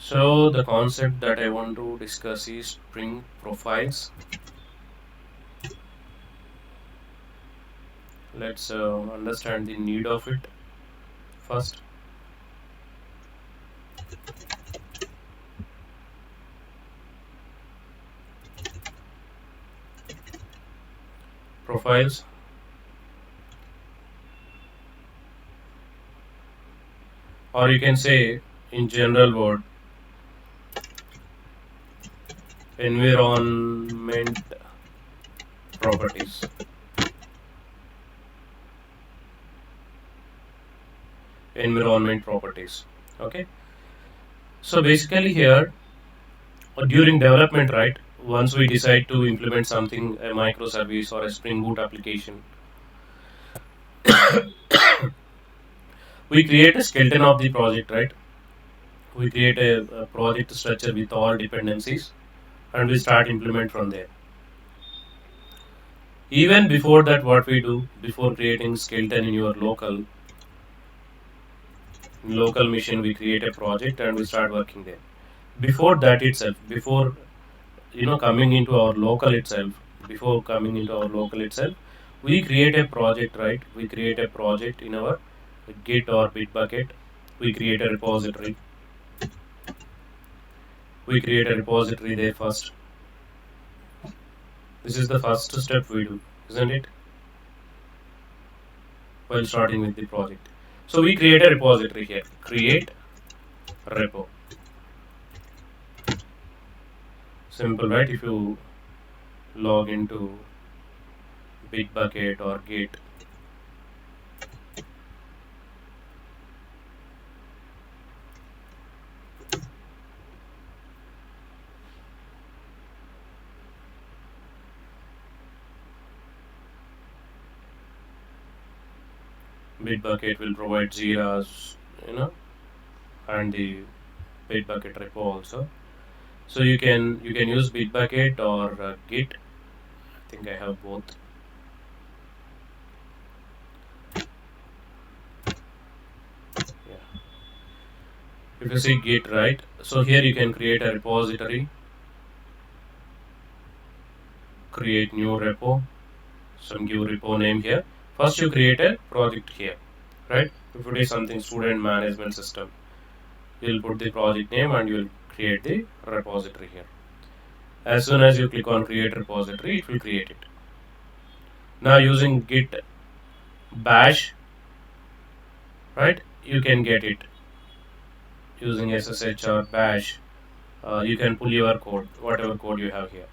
So the concept that I want to discuss is Spring profiles. Let's understand the need of it first. Profiles, or you can say in general word, environment properties. Environment properties. Okay. So basically here during development, right? Once we decide to implement something, a microservice or a Spring Boot application, we create a skeleton of the project, right? We create a project structure with all dependencies, and we start implement from there. Even before that, what we do before creating skeleton in your local machine, we create a project and we start working there. Before that itself, before coming into our local itself, before coming into our local itself, we create a project, right? We create a project in our Git or Bitbucket. We create a repository. We create a repository there first. This is the first step we do, isn't it? While starting with the project. So we create a repository here. Create repo. Simple, right? If you log into Bitbucket or Git, Bitbucket will provide Jira's, and the Bitbucket repo also. So you can use Bitbucket or Git. I think I have both. Yeah. If you see Git, right? So here you can create a repository, create new repo, some give repo name here. First you create a project here, right? If it is something student management system, you'll put the project name and you'll create the repository here. As soon as you click on create repository, it will create it. Now using git bash, right, you can get it using SSH or bash. You can pull your code, whatever code you have here.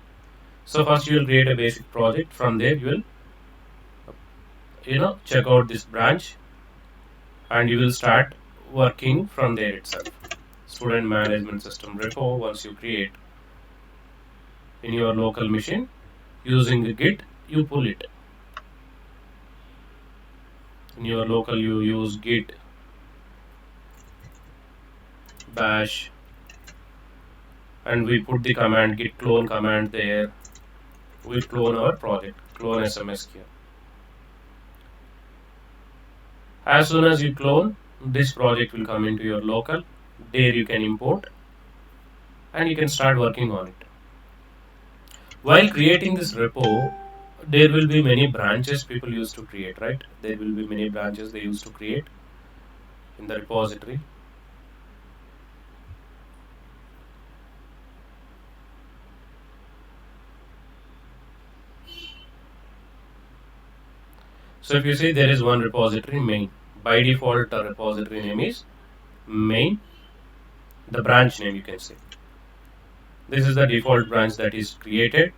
So first you will create a basic project. From there you will check out this branch and you will start working from there itself. Student management system repo, once you create in your local machine using the git, you pull it. In your local you use git bash and we put the command git clone command there. We clone our project, clone SMS here. As soon as you clone, this project will come into your local. There you can import and you can start working on it. While creating this repo, there will be many branches people used to create, right? There will be many branches they used to create in the repository. So if you see there is one repository main. By default repository name is main. The branch name you can say. This is the default branch that is created.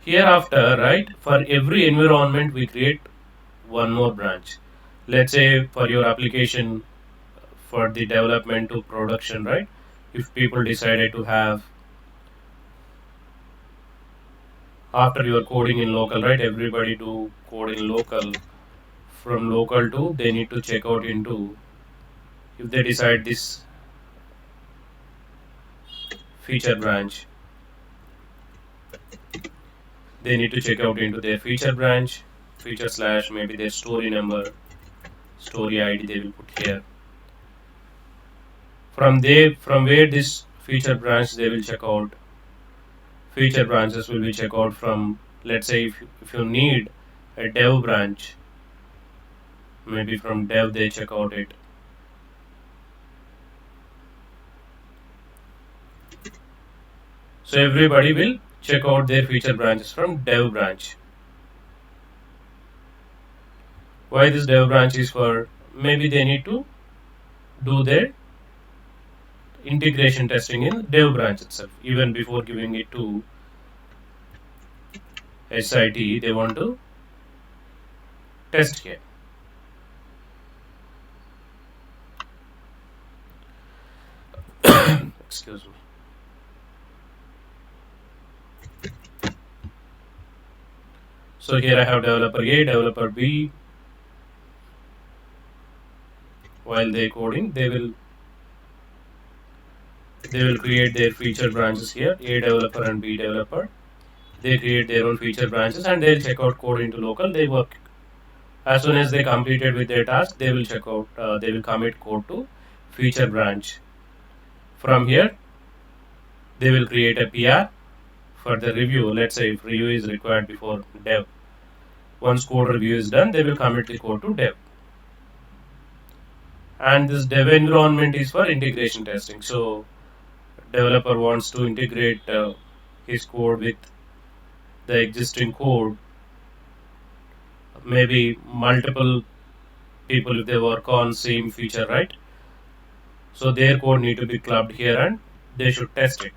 Hereafter, right, for every environment we create one more branch. Let's say for your application for the development to production, right? If people decided to have after you are coding in local, right? Everybody do code in local. From local to they need to check out into, if they decide this feature branch, they need to check out into their feature branch, feature slash maybe their story number, story ID they will put here. from where this feature branch they will check out. Feature branches will be check out from, let's say if you need a dev branch, maybe from dev they check out it. So everybody will check out their feature branches from dev branch. Why this dev branch is for, maybe they need to do their integration testing in dev branch itself. Even before giving it to SIT, they want to test here. Excuse me. So here I have developer A, developer B. While they coding, they will create their feature branches here. A developer and B developer. They create their own feature branches and they'll check out code into local. They work. As soon as they completed with their task, they will check out. They will commit code to feature branch. From here, they will create a PR for the review. Let's say if review is required before dev. Once code review is done, they will commit the code to dev. And this dev environment is for integration testing. So developer wants to integrate his code with the existing code. Maybe multiple people if they work on same feature, right? So their code need to be clubbed here and they should test it.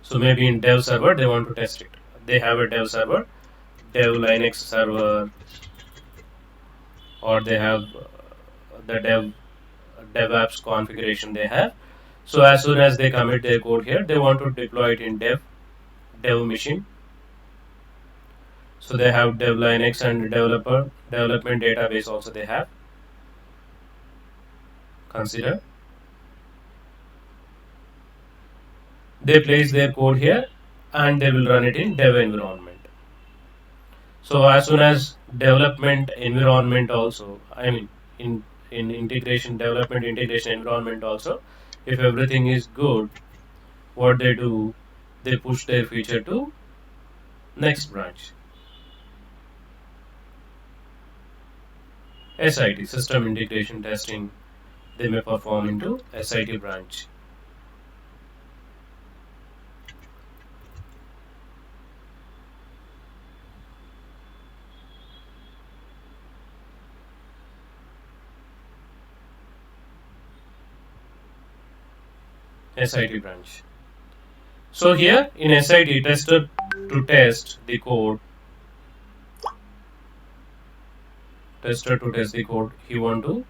So maybe in dev server they want to test it. They have a dev server, dev Linux server, or they have the dev apps configuration they have. So as soon as they commit their code here, they want to deploy it in dev machine. So they have dev Linux and development database also they have. Consider. They place their code here and they will run it in dev environment. So as soon as development environment also, I mean in integration development integration environment also, if everything is good, what they do, they push their feature to next branch. SIT, system integration testing, they may perform into SIT branch. SIT branch. So here in SIT, tester to test the code, he want to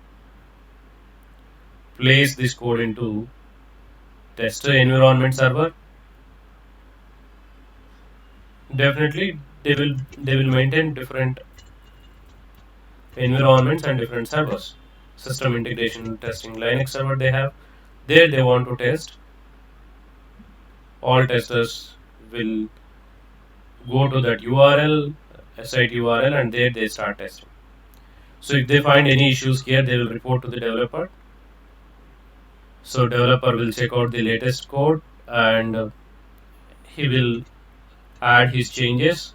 place this code into tester environment server. Definitely they will maintain different environments and different servers. System integration testing Linux server they have. There they want to test. All testers will go to that URL, SIT URL, and there they start testing. So if they find any issues here, they will report to the developer. So developer will check out the latest code and he will add his changes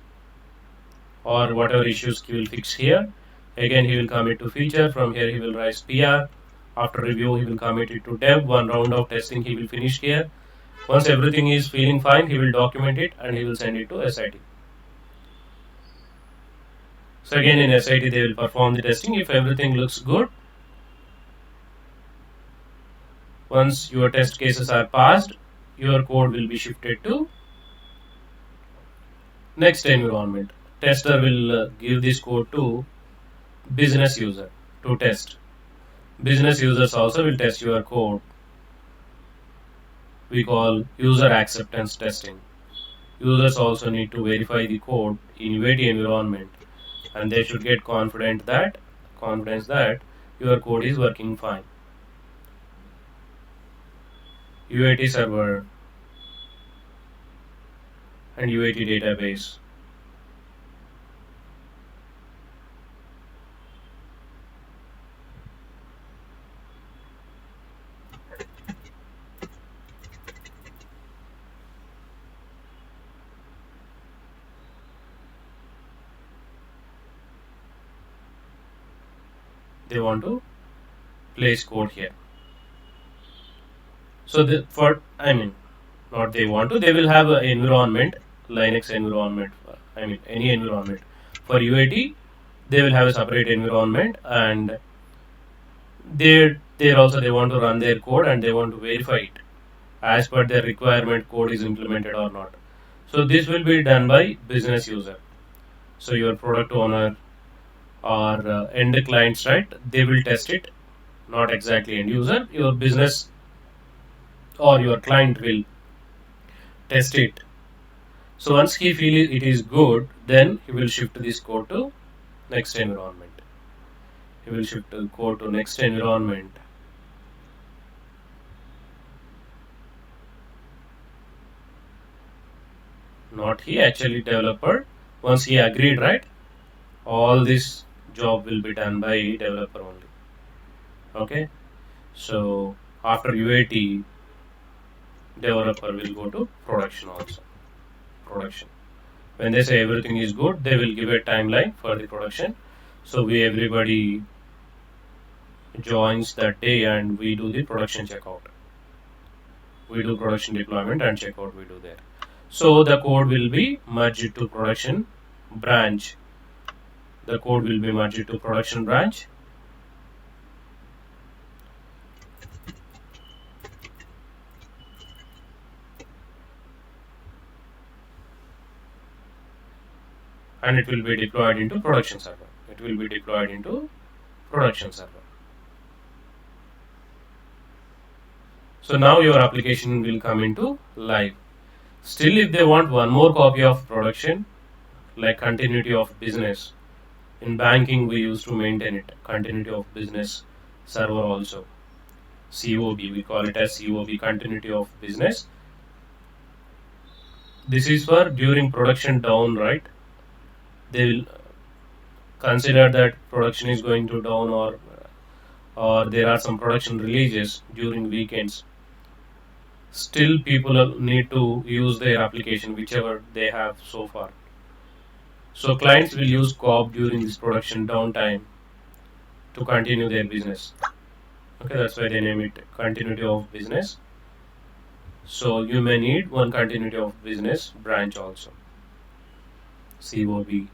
or whatever issues he will fix here. Again, he will commit to feature. From here, he will raise PR. After review, he will commit it to dev. One round of testing he will finish here. Once everything is feeling fine, he will document it and he will send it to SIT. So again in SIT they will perform the testing. If everything looks good, once your test cases are passed, your code will be shifted to next environment. Tester will give this code to business user to test. Business users also will test your code. We call user acceptance testing. Users also need to verify the code in UAT environment and they should get confidence that your code is working fine. UAT server and UAT database. they want to place code here. So not they want to, they will have an environment, Linux environment, any environment. For UAT, they will have a separate environment, and there also they want to run their code and they want to verify it as per their requirement code is implemented or not. So this will be done by business user. So your product owner or end clients, right? They will test it, not exactly end user. Your business or your client will test it. So once he feels it is good, then he will shift this code to next environment. He will shift the code to next environment. Not he, actually developer. Once he agreed, right? All this job will be done by developer only. Okay. So after UAT, developer will go to production also. Production. When they say everything is good, they will give a timeline for the production. So everybody joins that day and we do the production checkout. We do production deployment and checkout we do there. So the code will be merged to production branch. The code will be merged to production branch. And it will be deployed into production server. It will be deployed into production server. So now your application will come into live. Still, if they want one more copy of production, like continuity of business, in banking we used to maintain it, continuity of business server also. COB, we call it as COB, continuity of business. This is for during production down, right? They will consider that production is going to down, or there are some production releases during weekends. Still people need to use their application whichever they have so far. So clients will use COB during this production downtime to continue their business. Okay, that's why they name it continuity of business. So you may need one continuity of business branch also. COB.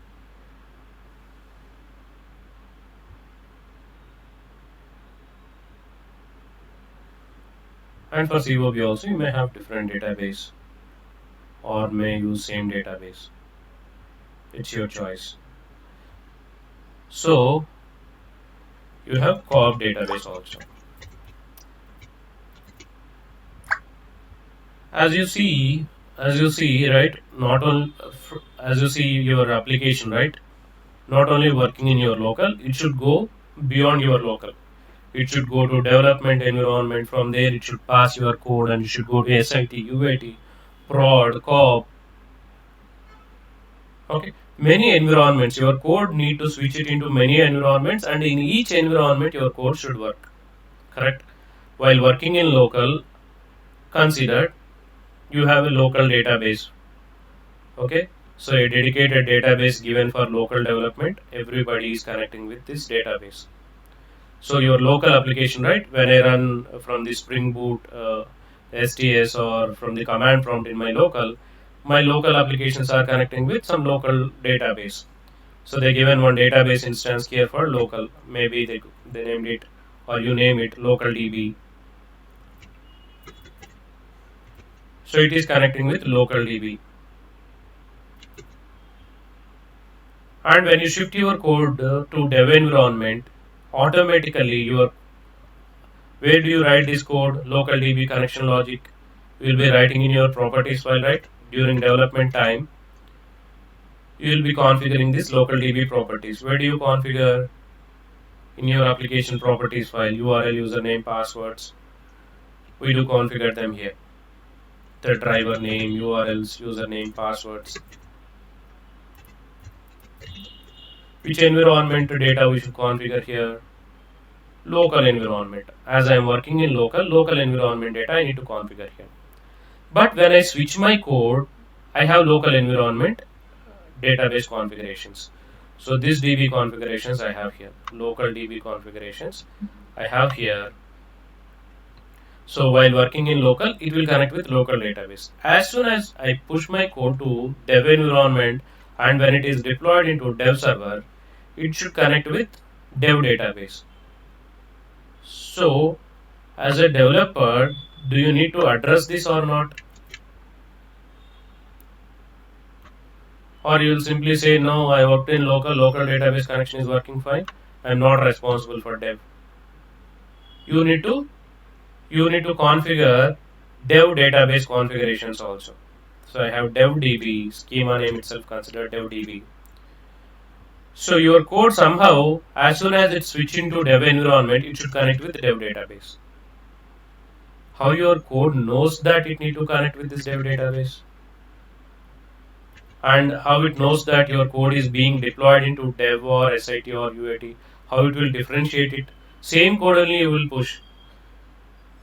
And for COB also you may have different database or may use same database. It's your choice. So you have COB database also. As you see, right? Not only as you see your application, right? Not only working in your local, it should go beyond your local. It should go to development environment. From there, it should pass your code, and it should go to SIT, UAT, prod, COP. Okay, many environments. Your code need to switch it into many environments, and in each environment, your code should work. Correct. While working in local, consider you have a local database. Okay, so a dedicated database given for local development. Everybody is connecting with this database. So your local application, right? When I run from the Spring Boot STS or from the command prompt in my local applications are connecting with some local database. So they given one database instance here for local. Maybe they named it, or you name it local DB. So it is connecting with local DB. And when you shift your code to dev environment, automatically where do you write this code? Local DB connection logic. You will be writing in your properties file, right? During development time, you will be configuring this local DB properties. Where do you configure? In your application properties file, URL, username, passwords. We do configure them here. The driver name, URLs, username, passwords. Which environment data we should configure here? Local environment. As I am working in local environment data I need to configure here. But when I switch my code, I have local environment database configurations. So this DB configurations I have here, local DB configurations I have here. So while working in local, it will connect with local database. As soon as I push my code to dev environment, and when it is deployed into dev server, it should connect with dev database. So as a developer, do you need to address this or not? Or you will simply say, no, I worked in local database connection is working fine. I'm not responsible for dev. You need to configure dev database configurations also. So I have dev DB, schema name itself considered dev DB. So your code somehow, as soon as it switch into dev environment, it should connect with the dev database. How your code knows that it need to connect with this dev database? And how it knows that your code is being deployed into dev or SIT or UAT? How it will differentiate it? Same code only you will push.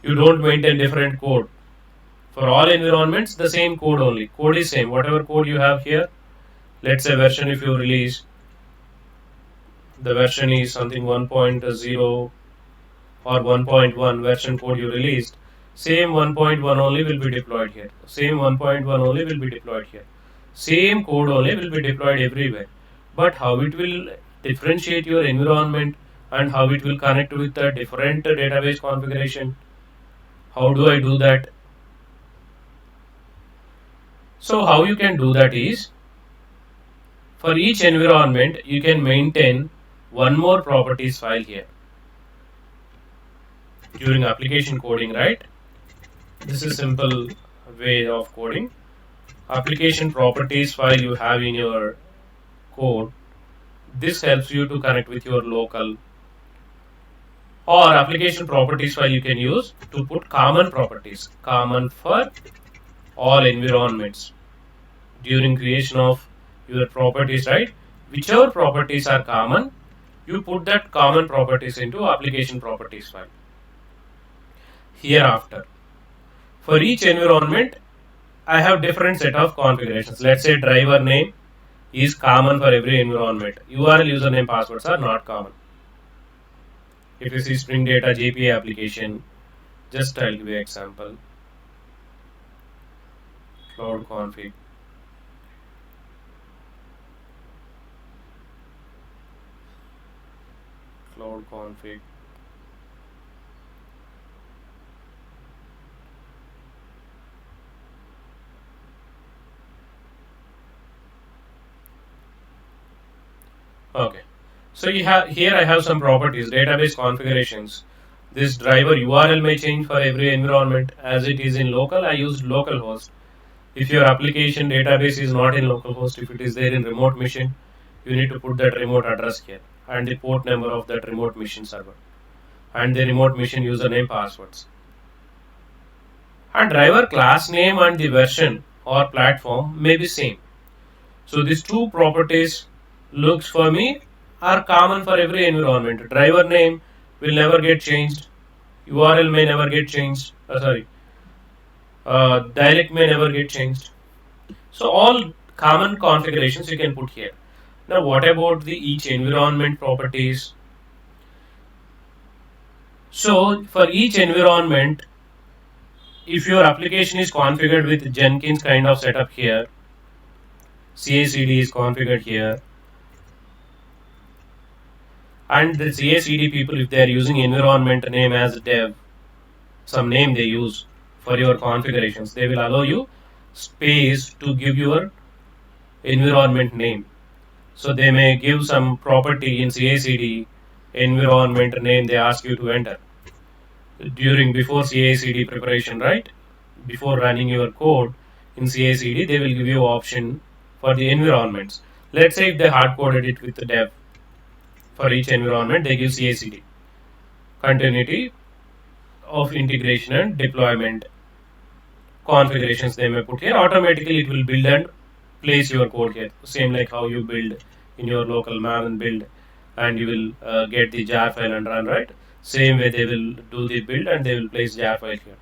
You don't maintain different code. For all environments, the same code only. Code is same. Whatever code you have here, let's say version if you release, the version is something 1.0 or 1.1 version code you released, same 1.1 only will be deployed here. Same 1.1 only will be deployed here. Same code only will be deployed everywhere. But how it will differentiate your environment and how it will connect with the different database configuration? How do I do that? So how you can do that is, for each environment you can maintain one more properties file here during application coding, right? This is simple way of coding. Application properties file you have in your code. This helps you to connect with your local, or application properties file you can use to put common properties, common for all environments during creation of your properties, right? Whichever properties are common, you put that common properties into application properties file. Hereafter, for each environment, I have different set of configurations. Let's say driver name is common for every environment. URL, username, passwords are not common. If you see Spring Data JPA application, just I'll give you an example. Cloud config. Cloud config. Okay. So you have here I have some properties, database configurations. This driver URL may change for every environment. As it is in local, I used localhost. If your application database is not in localhost, if it is there in remote machine, you need to put that remote address here and the port number of that remote machine server and the remote machine username, passwords. And driver class name and the version or platform may be same. So these two properties looks for me are common for every environment. Driver name will never get changed. URL may never get changed. Dialect may never get changed. So all common configurations you can put here. Now what about the each environment properties? So for each environment, if your application is configured with Jenkins kind of setup here, CI/CD is configured here, and the CI/CD people, if they are using environment name as dev, some name they use for your configurations, they will allow you space to give your environment name. So they may give some property in CI/CD environment name they ask you to enter before CI/CD preparation, right? Before running your code in CI/CD, they will give you option for the environments. Let's say if they hard coded it with the dev, for each environment they give CI/CD continuity of integration and deployment configurations they may put here. Automatically it will build and place your code here, same like how you build in your local maven build and you will get the jar file and run, right? Same way they will do the build and they will place jar file here.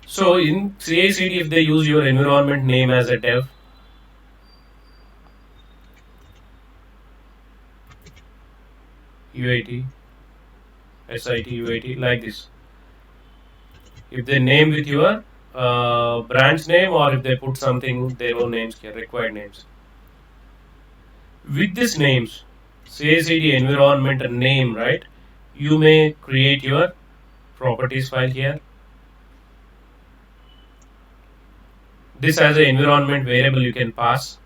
So in CI/CD, if they use your environment name as a dev, UAT, SIT, UAT, like this. If they name with your branch name, or if they put something their own names here, required names. With these names, CI/CD environment name, right? You may create your properties file here. This as an environment variable you can pass.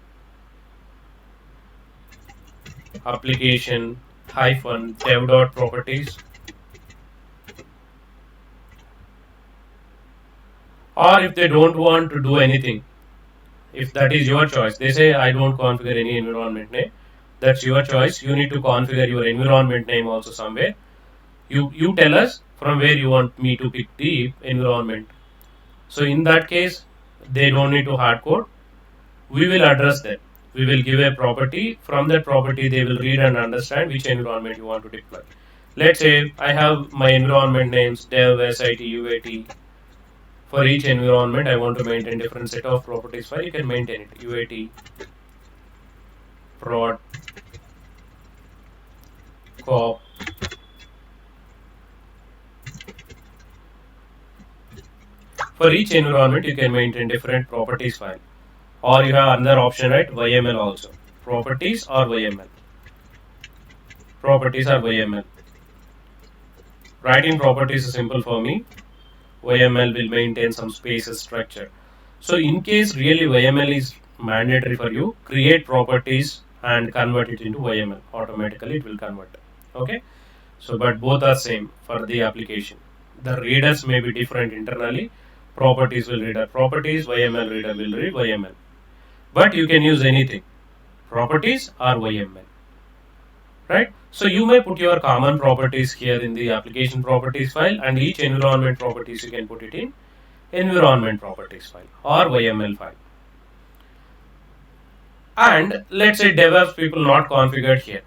Application hyphen dev dot properties. Or if they don't want to do anything, if that is your choice, they say I don't configure any environment name, that's your choice. You need to configure your environment name also somewhere. You tell us from where you want me to pick the environment. So in that case, they don't need to hard code. We will address that. We will give a property. From that property, they will read and understand which environment you want to deploy. Let's say I have my environment names dev, SIT, UAT. For each environment, I want to maintain different set of properties file. You can maintain it. UAT, prod, cop. For each environment, you can maintain different properties file. Or you have another option, right? YML also. Properties or YML. Properties or YML. Writing properties is simple for me. YML will maintain some spaces structure. So in case really YML is mandatory for you, create properties and convert it into YML. Automatically it will convert. Okay. So but both are same for the application. The readers may be different internally. Properties will read properties, YML reader will read YML. But you can use anything. Properties or YML. Right? So you may put your common properties here in the application properties file, and each environment properties you can put it in environment properties file or YML file. And let's say DevOps people not configured here.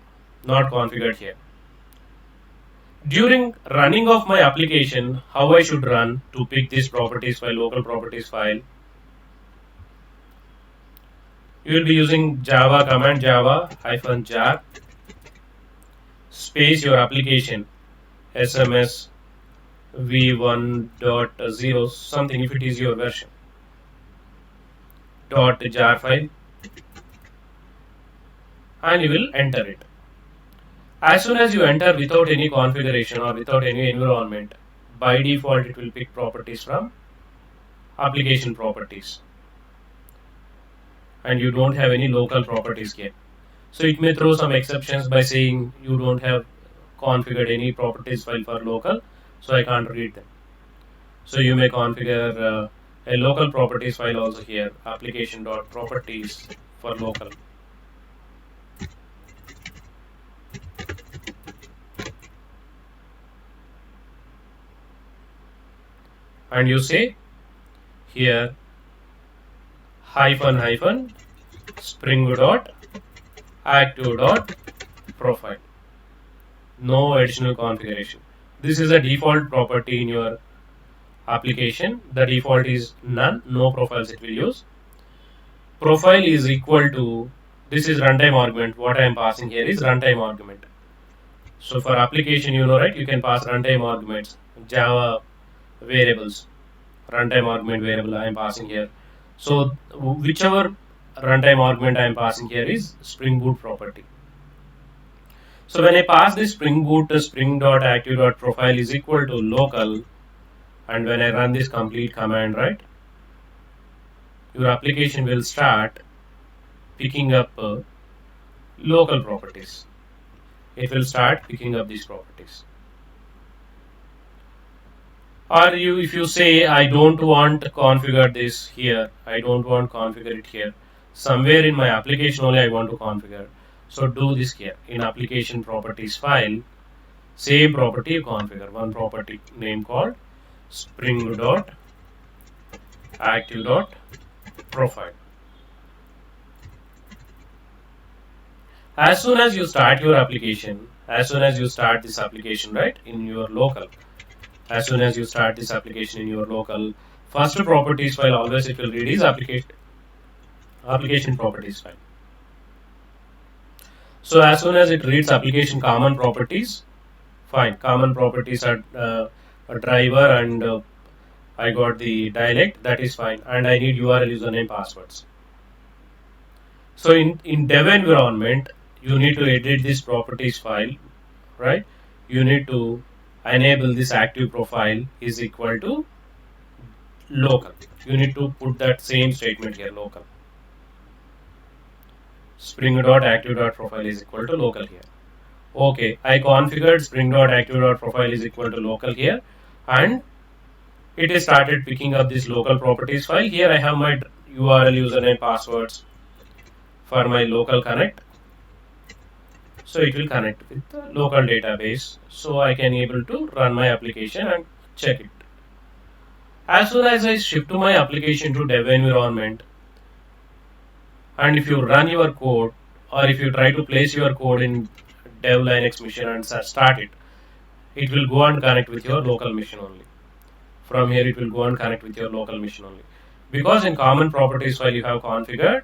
During running of my application, how I should run to pick this properties file, local properties file. You will be using Java command, Java -jar space your application SMS v1.0 something if it is your version .jar file, and you will enter it. As soon as you enter without any configuration or without any environment, by default it will pick properties from application properties, and you don't have any local properties here. So it may throw some exceptions by saying you don't have configured any properties file for local, so I can't read them. So you may configure a local properties file also here, application.properties for local. And you say here hyphen spring dot active dot profile. No additional configuration. This is a default property in your application. The default is none, no profiles it will use. Profile is equal to, this is runtime argument. What I am passing here is runtime argument. So for application, you know, right, you can pass runtime arguments, Java variables, runtime argument variable I am passing here. So whichever runtime argument I am passing here is Spring Boot property. So when I pass this Spring Boot to spring.active.profile is equal to local, and when I run this complete command, right, your application will start picking up local properties. It will start picking up these properties. Or if you say I don't want to configure this here, I don't want to configure it here, somewhere in my application only I want to configure. So do this here in application properties file, same property you configure, one property name called spring.active.profile. As soon as you start your application, as soon as you start this application, right, in your local, as soon as you start this application in your local, first properties file always it will read is application properties file. So as soon as it reads application common properties, fine, common properties are a driver and I got the dialect, that is fine, and I need URL, username, passwords. So in dev environment, you need to edit this properties file, right? You need to enable this active profile is equal to local. You need to put that same statement here, local. Spring.active.profile is equal to local here. Okay, I configured spring.active.profile is equal to local here, and it is started picking up this local properties file. Here I have my URL, username, passwords for my local connect. So it will connect with the local database, so I can able to run my application and check it. As soon as I shift to my application to dev environment, and if you run your code or if you try to place your code in dev Linux machine and start it, it will go and connect with your local machine only. From here it will go and connect with your local machine only. Because in common properties file you have configured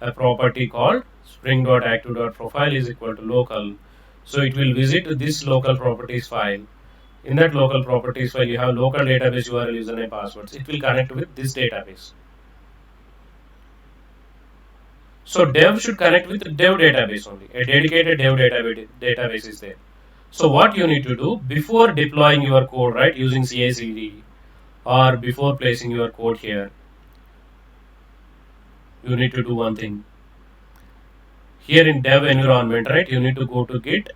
a property called spring.active.profile is equal to local. So it will visit this local properties file. In that local properties file you have local database URL, username, passwords. It will connect with this database. So dev should connect with dev database only. A dedicated dev database is there. So what you need to do before deploying your code, right, using CI/CD or before placing your code here, you need to do one thing. Here in dev environment, right, you need to go to Git.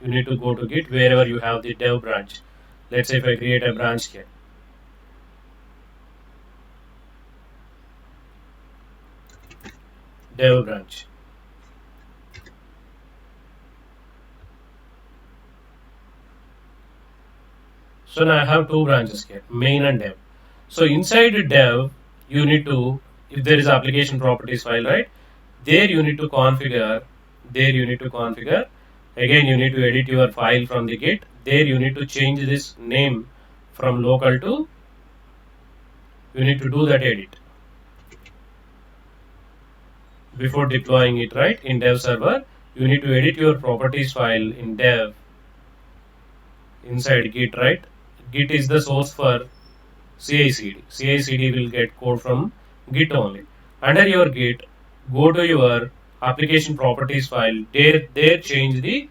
You need to go to Git wherever you have the dev branch. Let's say if I create a branch here. Dev branch. So now I have two branches here, main and dev. So inside dev, you need to, if there is application properties file, right, there you need to configure, again you need to edit your file from the Git. There you need to change this name from local to, you need to do that edit before deploying it, right, in dev server. You need to edit your properties file in dev inside Git, right. Git is the source for CI/CD. CI/CD will get code from Git only. Under your Git, go to your application properties file. There change the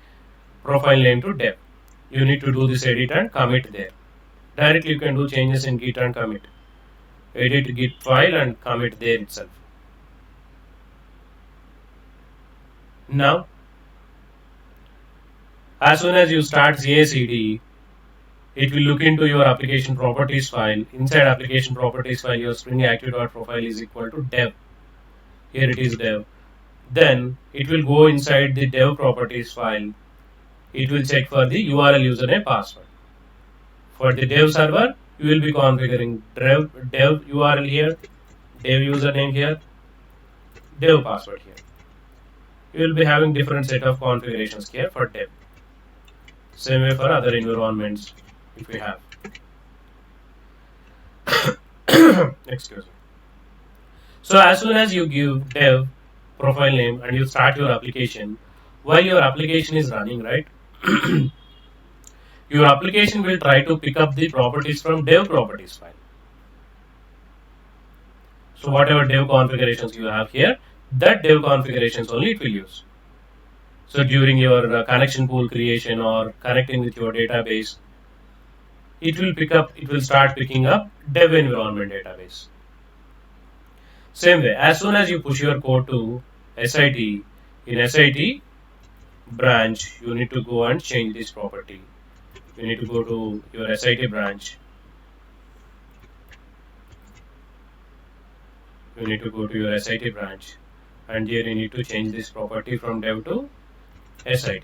profile name to dev. You need to do this edit and commit there. Directly you can do changes in Git and commit. Edit Git file and commit there itself. Now, as soon as you start CI/CD, it will look into your application properties file. Inside application properties file, your spring active.profile is equal to dev. Here it is dev. Then it will go inside the dev properties file. It will check for the URL, username, password. For the dev server, you will be configuring dev URL here, dev username here, dev password here. You will be having different set of configurations here for dev. Same way for other environments if we have. Excuse me. So as soon as you give dev profile name and you start your application, while your application is running, right, your application will try to pick up the properties from dev properties file. So whatever dev configurations you have here, that dev configurations only it will use. So during your connection pool creation or connecting with your database, it will start picking up dev environment database. Same way, as soon as you push your code to SIT, in SIT branch, you need to go and change this property. You need to go to your SIT branch. You need to go to your SIT branch, and here you need to change this property from dev to SIT.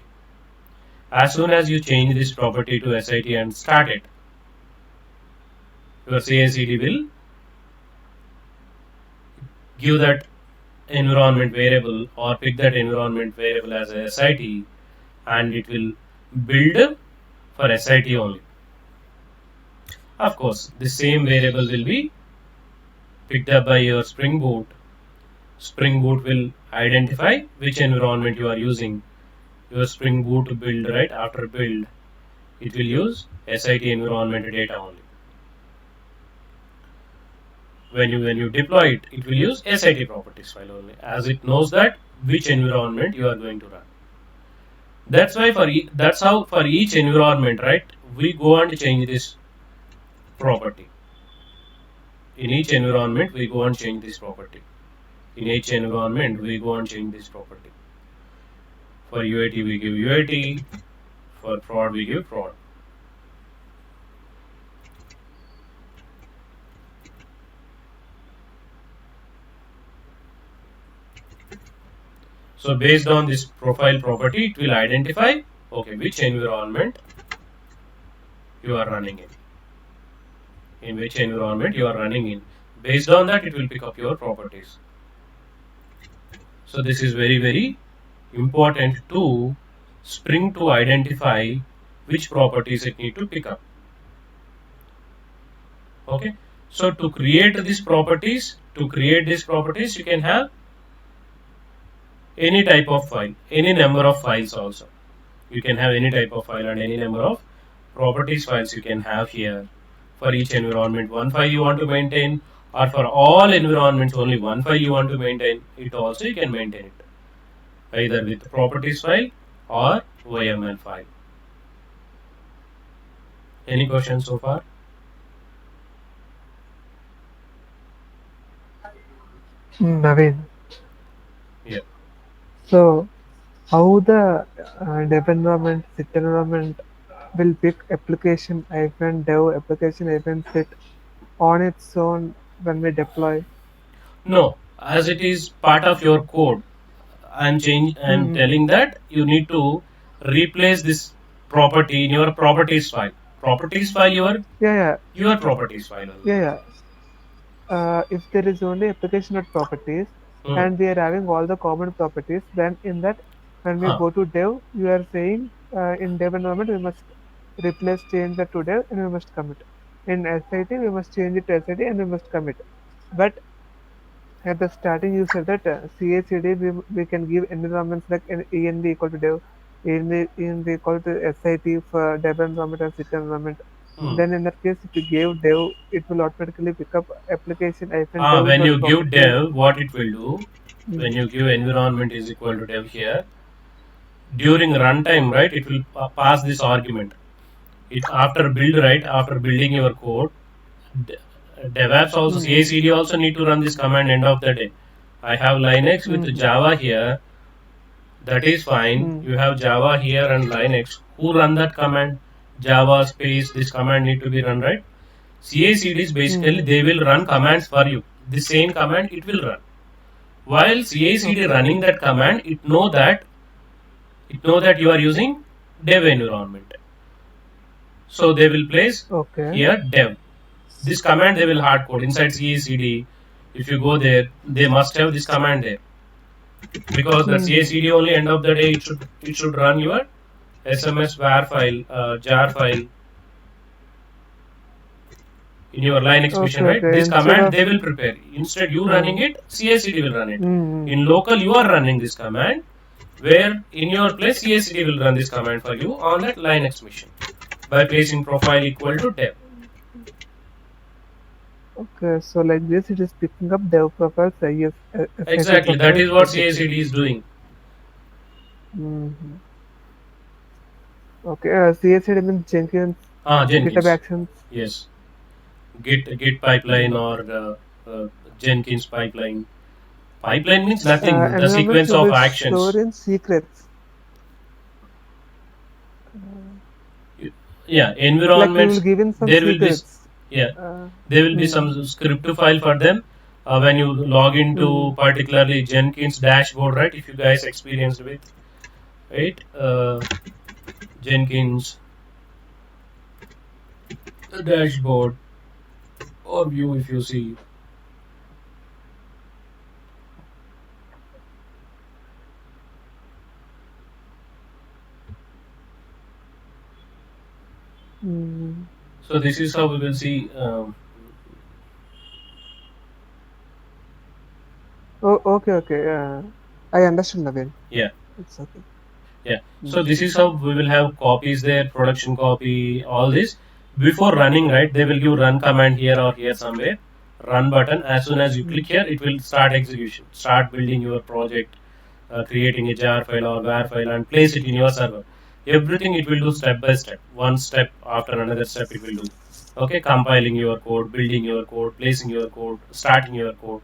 As soon as you change this property to SIT and start it, your CI/CD will give that environment variable or pick that environment variable as a SIT, and it will build for SIT only. Of course, the same variable will be picked up by your Spring Boot Spring Boot will identify which environment you are using. Your Spring Boot build, right? After build, it will use SIT environment data only. When you deploy it, it will use SIT properties file only, as it knows that which environment you are going to run. That's why that's how for each environment, right? We go and change this property. In each environment, we go and change this property. In each environment, we go and change this property. For UAT, we give UAT. For prod, we give prod. So based on this profile property, it will identify, okay, which environment you are running in which environment you are running in. Based on that, it will pick up your properties. So this is very, very important to Spring to identify which properties it need to pick up. Okay. So to create these properties, you can have any type of file, any number of files also. You can have any type of file and any number of properties files you can have here. For each environment, one file you want to maintain, or for all environments only one file you want to maintain, it also you can maintain it either with properties file or YML file. Any questions so far? Naveen. Yeah. So, how the dev environment, sit environment will pick application hyphen dev application hyphen sit on its own when we deploy? No, as it is part of your code, I'm Mm-hmm. telling that you need to replace this property in your properties file. Properties file Yeah, your properties file only. yeah, yeah. If there is only application dot properties Hmm. and we are having all the common properties, then in that when we Huh. go to dev, you are saying in dev environment we must replace change that to dev and we must commit. In SIT we must change it to SIT and we must commit. But at the starting you said that CI/CD we can give environments like an env equal to dev, env equal to SIT for dev environment and sit environment. Hmm. Then in that case, if you give dev, it will automatically pick up application hyphen dev When dot you give property. dev, what it will do, when Mm, you give environment is equal to dev here, during runtime, right, it will pass this argument. It after build, right, after building your code, DevOps also, mm, CI/CD also need to run this command end of the day. I have Linux with mm, Java here. That is fine. mm, You have Java here and Linux. Who run that command? Java space. This command need to be run, right? CI/CD is basically mm. they will run commands for you. The same command it will run. While CI/CD Okay, running that command, it know that you are using dev environment. So they will place okay. here dev. This command they will hard code inside CI/CD. If you go there, they must have this command there because the Mm, CI/CD only end of the day it should run your SMS var file, jar file in your Linux machine, okay, right? okay. This Instead command of they will prepare. Instead you running mm, it, CI/CD will run it. mm, In local you are running this command, where in your place CI/CD will run this command for you on that Linux machine by placing profile equal to dev. okay, so like this, it is picking up dev profiles, SIT Exactly, that profiles, is what everything. CI/CD is doing. Mm-hmm. Okay, CI/CD means Jenkins, GitHub Jenkins. Actions. Yes, Git pipeline Mm. or Jenkins pipeline. Pipeline means nothing. The Environments sequence will of be stored actions. in secrets. Yeah, Like we will environments. give in some There will be secrets. yeah, Uh, there will be mm, some script file for them. When you log mm, into particularly Jenkins dashboard, right? If you guys experienced with right, Jenkins dashboard or view, if you see. mm, So this is how we will see. Oh, okay, okay. I understand, Naveen. Yeah. It's okay. Yeah. So Mm. this is how we will have copies there, production copy, all this. Before running, right, they will give run command here or here somewhere. Run button. As soon as you click Mm. here, it will start execution. Start building your project, creating a jar file or var file and place it in your server. Everything it will do step by step. One step after another step it will do. Okay, compiling your code, building your code, placing your code, starting your code,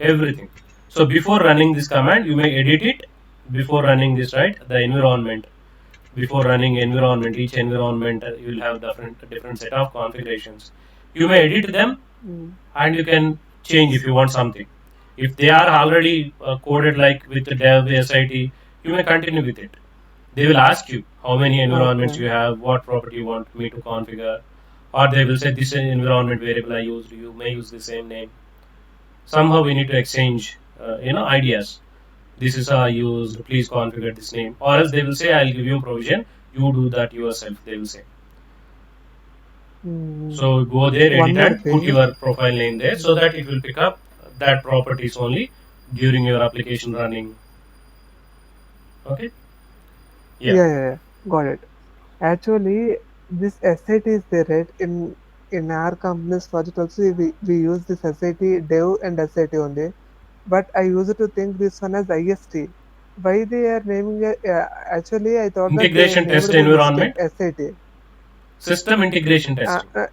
everything. So before running this command, you may edit it before running this, right? The environment. Before running environment, each environment you will have different set of configurations. You may edit them Mm. and you can change if you want something. If they are already coded like with the dev SIT, you may continue with it. They will ask you how many environments Okay. you have, what property you want me to configure, or they will say this environment variable I used. You may use the same name. Somehow we need to exchange, ideas. This is how I used. Please configure this name, or else they will say I'll give you provision. You do that yourself. They will say. Mm. So go there, One edit, more and put thing. your profile name there so that it will pick up that properties only during your application running. Okay. Yeah. Yeah, yeah, yeah. Got it. Actually, this SIT is there, right? In our company's project also, we use this SIT dev and SIT only. But I used to think this one as IST. Why they are naming it? Actually, I thought that they Integration test named by mistake environment, SIT. system integration Uh, testing. uh,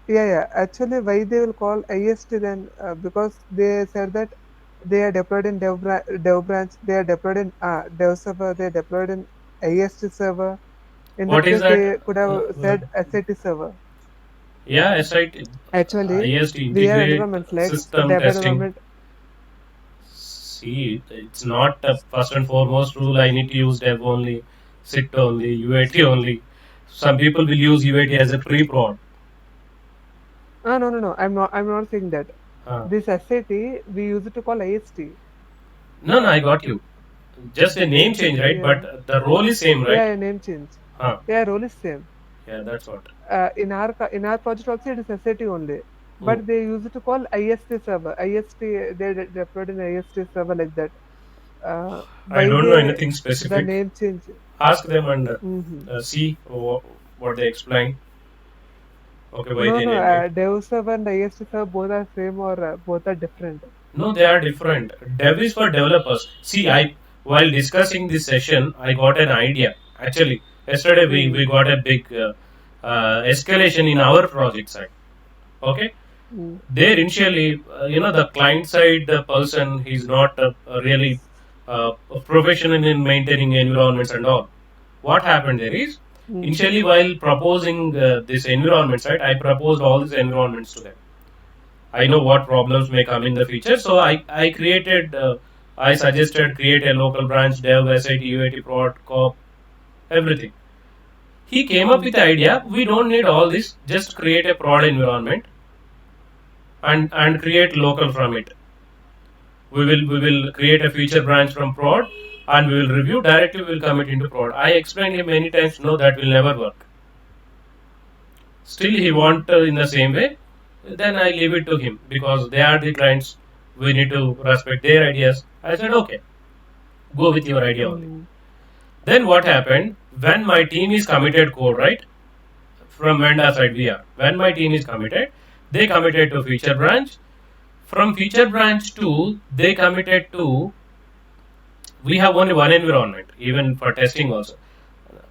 yeah, yeah. Actually, why they will call IST then? Because they said that they are deployed in dev branch. They are deployed in dev server. They are deployed in IST server. In What that is case, that? they could have said SIT server. Yeah, SIT, Actually, IST we have integrate environments like system dev testing. environment. See, it's not a first and foremost rule. I need to use dev only, sit only, UAT only. Some people will use UAT as a pre-prod. Ah, no, no, no. I'm not saying that. Uh, This SIT we use it to call IST. no, no, I got you. Just a name change, right? Yeah. But the role is same, right? Yeah, yeah, name change. Huh. Yeah, role is same. Yeah, that's what. In our project also it is SIT only. Oh, But they use it to call IST server. IST they deployed in IST server like that. I Why don't know they anything the specific. name change? Ask them and Mm-hmm. see what they explain. Okay, why No, they no. named it. Dev server and IST server both are same or both are different. No, they are different. Dev is for developers. See, I while discussing this session, I got an idea. Actually, yesterday we Mm, got a big escalation in our project side. Okay, mm, there initially, the client side person, he's not really a professional in maintaining environments and all. What happened there is, mm, initially while proposing this environments, right, I proposed all these environments to them. I know what problems may come in the future, so I created, I suggested create a local branch, dev, SIT, UAT, prod, cop, everything. He came up with mm, the idea, we don't need all this, just create a prod environment and create local from it. We will create a feature branch from prod and we will review directly, we will commit into prod. I explained him many times, no, that will never work. Still he mm, want in the same way, then I leave it to him because they are the clients. We need to respect their ideas. I said, okay, go with your idea only. mm, Then what happened when my team is committed code, right? From vendor side, we are. When my team is committed, they committed to feature branch. From feature branch to they committed to, we have only one environment, even for testing also.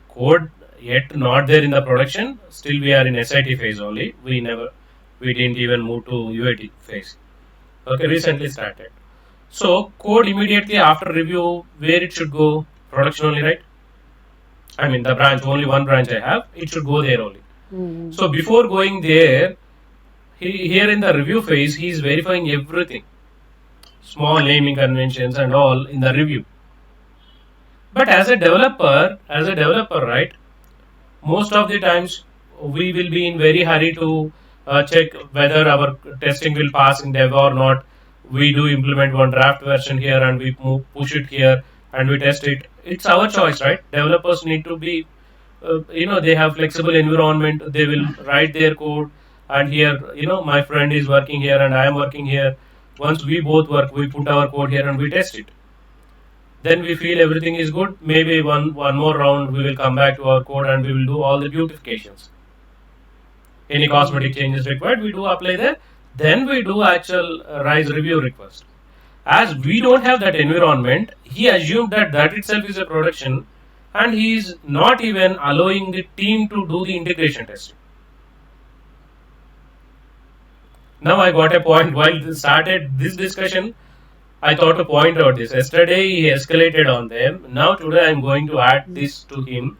Code yet not there in the production. Still we are in SIT phase only. We didn't even move to UAT phase. Okay, recently started. So code immediately after review, where it should go, production only, right? I mean the branch, only one branch I have, it should go there only. mm, So before going there, here in the review phase, he is verifying everything, small naming conventions and all in the review. But as a developer, right? Most of the times we will be in very hurry to check whether our testing will pass in dev or not. We do implement one draft version here and we push it here and we test it. It's our choice, right? Developers need to be, they have flexible environment. They will write their code and here, my friend is working here and I am working here. Once we both work, we put our code here and we test it. Then we feel everything is good. Maybe one more round we will come back to our code and we will do all the beautifications. Any cosmetic changes required, we do apply there. Then we do actual rise review request. As we don't have that environment, he assumed that that itself is a production, and he is not even allowing the team to do the integration testing. Now I got a point while this started this discussion. I thought to point out this. Yesterday he escalated on them. Now today I am going to add this to him.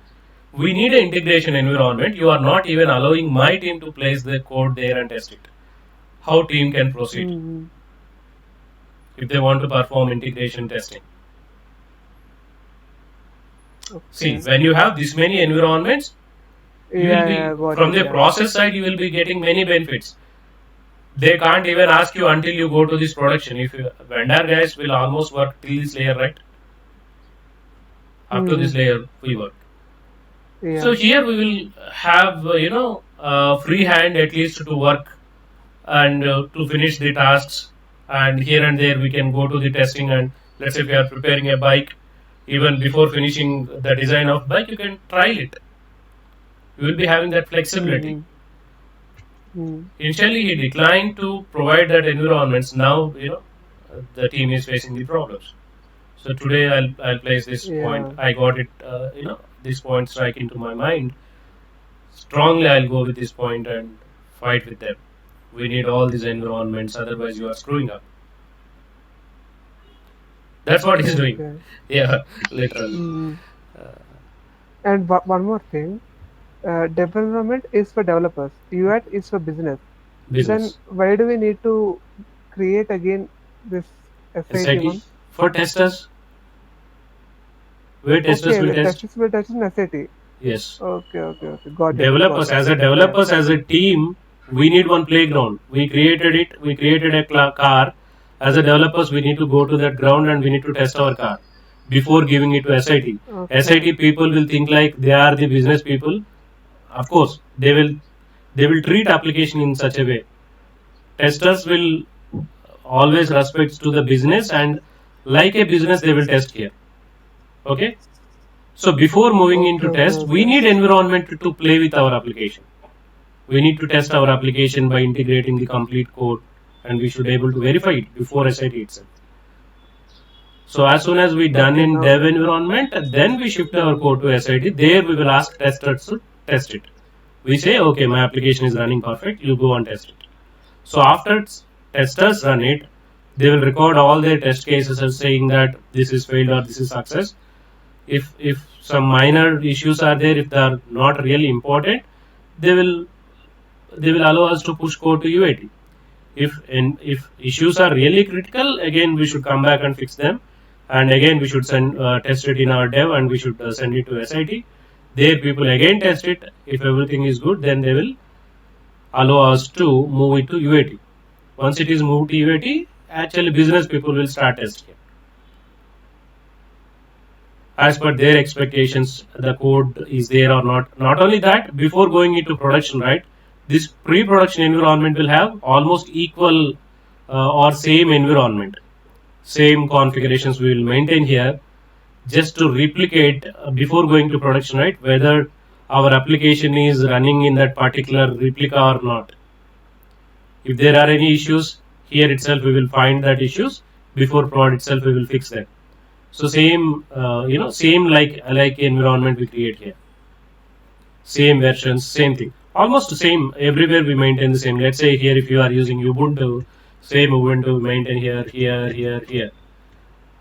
We need an integration environment. You are not even allowing my team to place the code there and test it. How team can proceed if they want to perform integration testing? See, when you have this many environments, you will be, from the process side, you will be getting many benefits. They can't even ask you until you go to this production. If you, vendor guys will almost work till this layer, right? Up to this layer, we work. So here we will have free hand at least to work and to finish the tasks. And here and there we can go to the testing, and let's say if you are preparing a bike, even before finishing the design of bike, you can trial it. You will be having that flexibility. Initially, he declined to provide that environments. Now, the team is facing the problems. So today I'll place this point. I got it. This point strike into my mind. Strongly, I'll go with this point and fight with them. We need all these environments. Otherwise, you are screwing up. That's what he's doing. Yeah, literally. And one more thing. Development is for developers. UI is for business. Then why do we need to create again this SIT one? For testers. Where testers will test? Testers will test in SIT. Yes. Okay. Got it. Developers, as a developers, as a team, we need one playground. We created it. We created a car. As a developers, we need to go to that ground and we need to test our car before giving it to SIT. SIT people will think like they are the business people. Of course, they will treat application in such a way. Testers will always respect to the business, and like a business they will test here. Okay. So before moving into test, we need environment to play with our application. We need to test our application by integrating the complete code, and we should be able to verify it before SIT itself. So as soon as we done in dev environment, then we shift our code to SIT. There we will ask testers to test it. We say, okay, my application is running perfect. You go and test it. So after testers run it, they will record all their test cases as saying that this is failed or this is success. If some minor issues are there, if they are not really important, they will allow us to push code to UAT. If issues are really critical, again we should come back and fix them, and again we should send test it in our dev, and we should send it to SIT. There people again test it. If everything is good, then they will allow us to move it to UAT. Once it is moved to UAT, actually business people will start testing. As per their expectations, the code is there or not. Not only that, before going into production, right, this pre-production environment will have almost equal or same environment. Same configurations we will maintain here, just to replicate before going to production, right, whether our application is running in that particular replica or not. If there are any issues, here itself we will find that issues. Before prod itself we will fix them. So same, same like environment we create here. Same versions, same thing. Almost the same. Everywhere we maintain the same. Let's say here if you are using Ubuntu, same Ubuntu maintain here.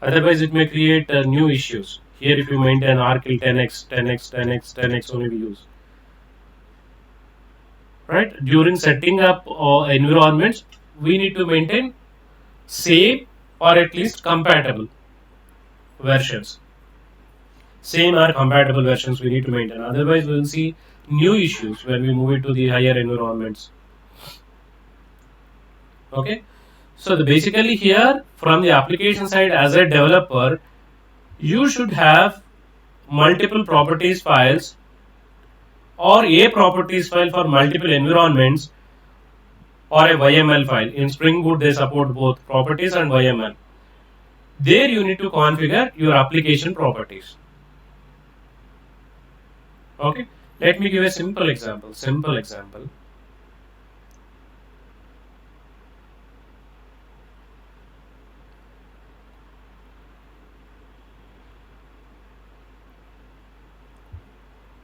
Otherwise it may create new issues. Here if you maintain Arcil 10x only we use. Right? During setting up environments, we need to maintain same or at least compatible versions. Same or compatible versions we need to maintain. Otherwise we will see new issues when we move it to the higher environments. Okay. So basically here from the application side, as a developer, you should have multiple properties files or a properties file for multiple environments, or a YML file. In Spring Boot, they support both properties and YML. There you need to configure your application properties. Okay, let me give a simple example.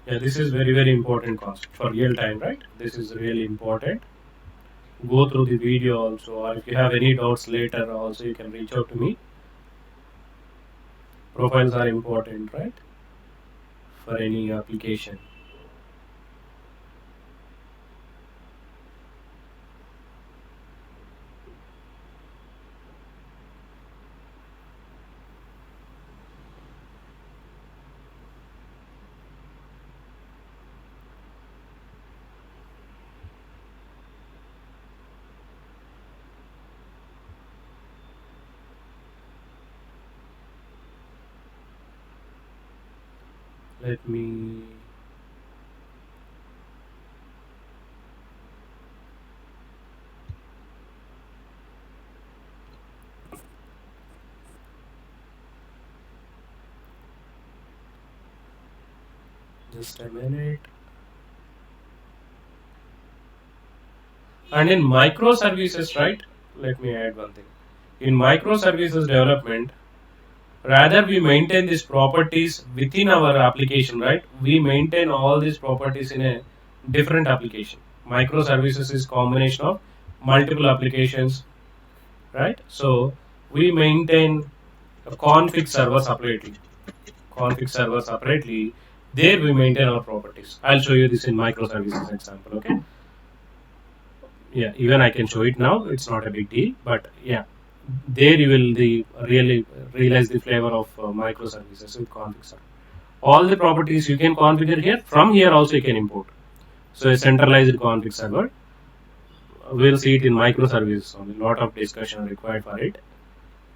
Yeah, this is very important concept for real time, right? This is really important. Go through the video also, or if you have any doubts later also, you can reach out to me. Profiles are important, right? For any application. Let me just a minute. And in microservices, right? Let me add one thing. In microservices development, rather we maintain these properties within our application, right? We maintain all these properties in a different application. Microservices is combination of multiple applications, right? So we maintain a config server separately. There we maintain our properties. I'll show you this in microservices example. Okay. Yeah, even I can show it now. It's not a big deal, but yeah, there you will really realize the flavor of microservices with config server. All the properties you can configure here. From here also you can import. So a centralized config server. We'll see it in microservices. Only lot of discussion required for it.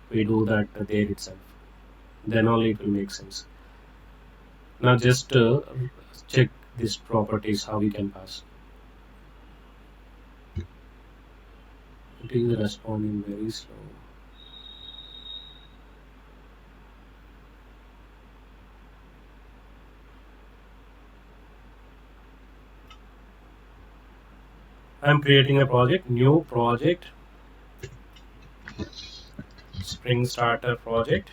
We do that there itself. Then only it will make sense. Now just check these properties how we can pass. It is responding very slow. I'm creating a project, new project, Spring Starter project.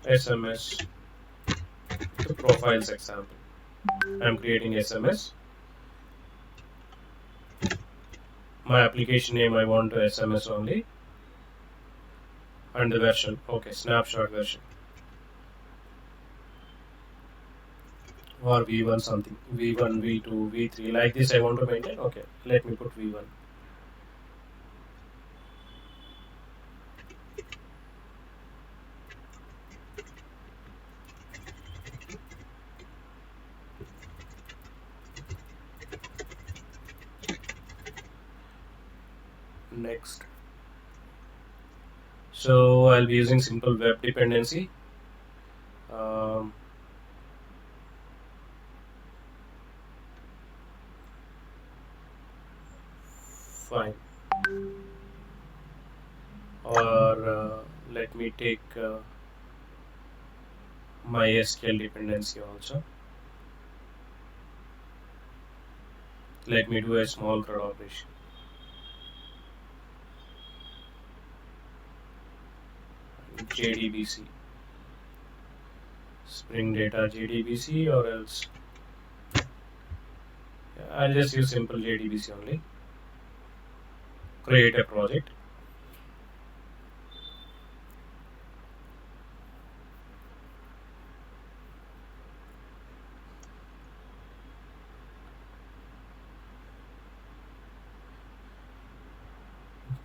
SMS to profiles example. I'm creating SMS. My application name I want to SMS only. And the version, okay, snapshot version. Or V1 something, V1, V2, V3, like this I want to maintain. Okay, let me put V1. Next. So I'll be using simple web dependency. Fine. Or let me take MySQL dependency also. Let me do a small CRUD operation. JDBC. Spring Data JDBC, or else I'll just use simple JDBC only. Create a project.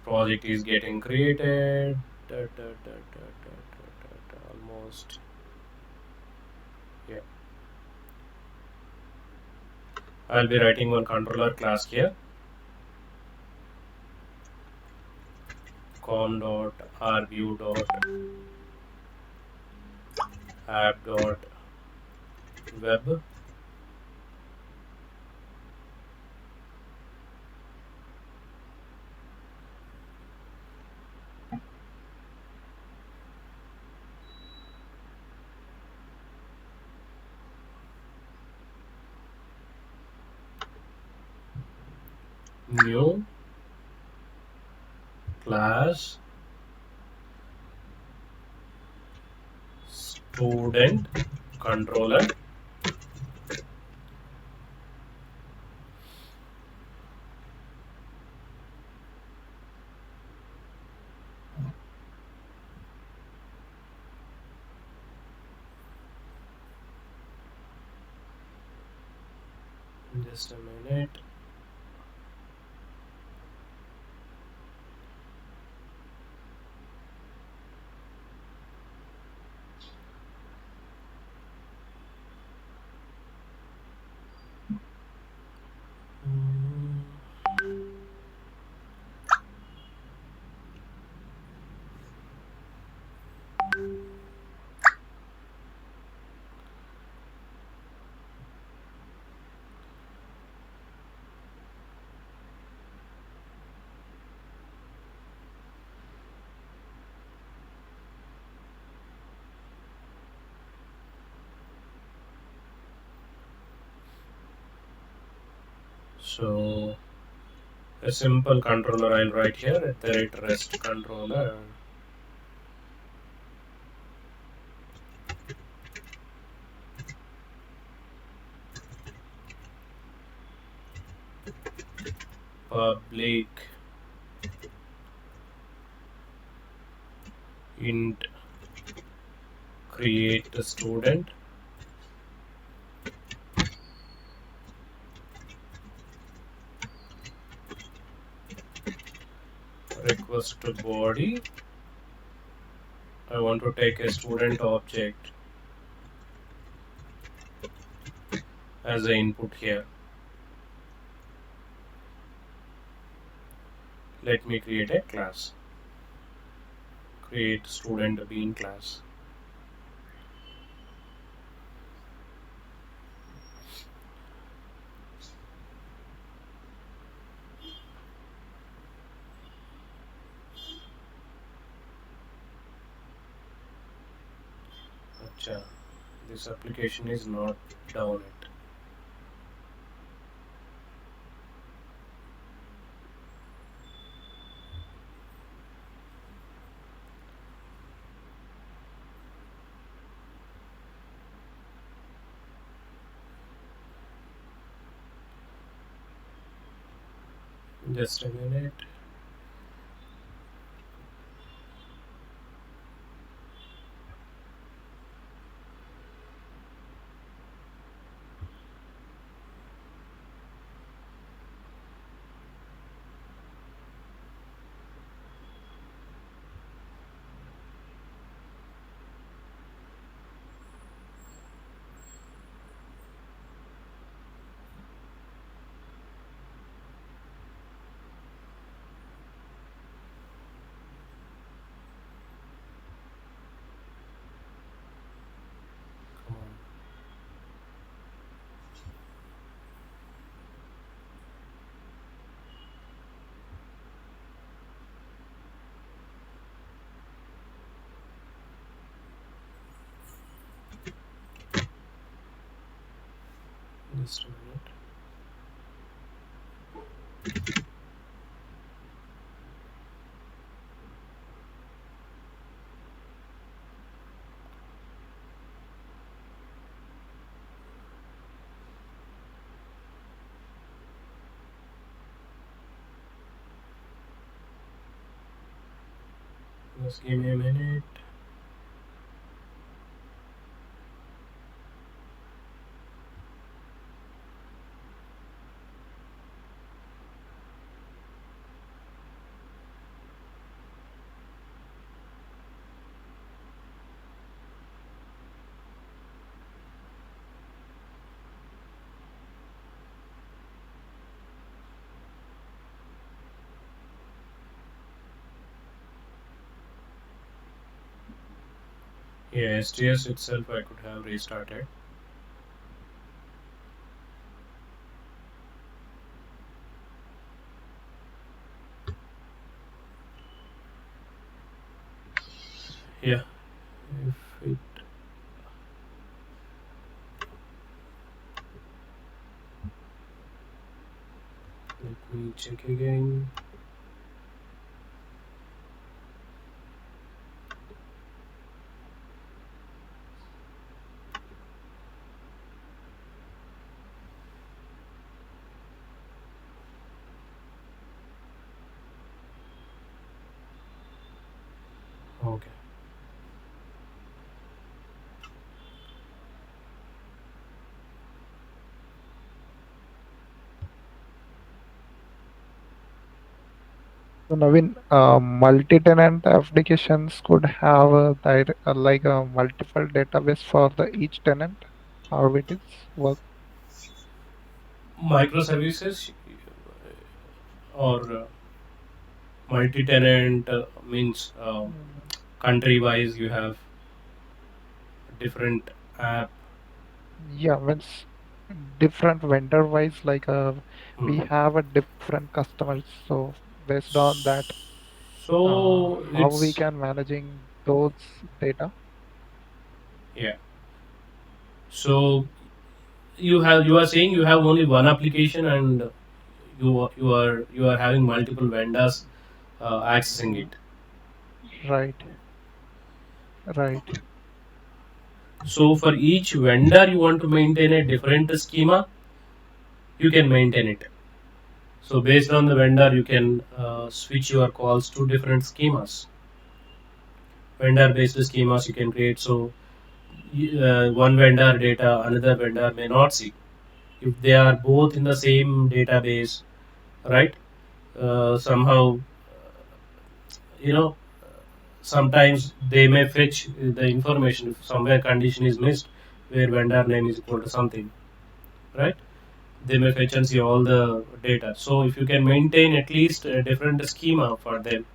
Project is getting created. Almost. Yeah. I'll be writing one controller class here. Com.rview. app.web new class student controller. Just a minute. So a simple controller I'll write here at the rate rest controller. Public int create a student request to body. I want to take a student object as an input here. Let me create a class. Create student bean class. Acha, this application is not down yet. Just a minute. Come on. Just a minute. Just give me a minute. Yeah, STS itself I could have restarted. Yeah, if it, let me check again. Okay. So Naveen, multi-tenant applications could have like a multiple database for the each tenant. How it is work? Microservices or multi-tenant means Mm, country-wise you have different app. Yeah, means different vendor wise, like we Hmm. have a different customers. So based on that, So how we it's, can managing those data? yeah. So you are saying you have only one application and you are having multiple vendors accessing Mm, it. Right, right. So for each vendor you want to maintain a different schema, you can maintain it. So based on the vendor, you can switch your calls to different schemas. Vendor-based schemas you can create. So one vendor data, another vendor may not see. If they are both in the same database, right? Somehow, you know, sometimes they may fetch the information if somewhere condition is missed, where vendor name is equal to something, right? They may fetch and see all the data. So if you can maintain at least a different schema for them,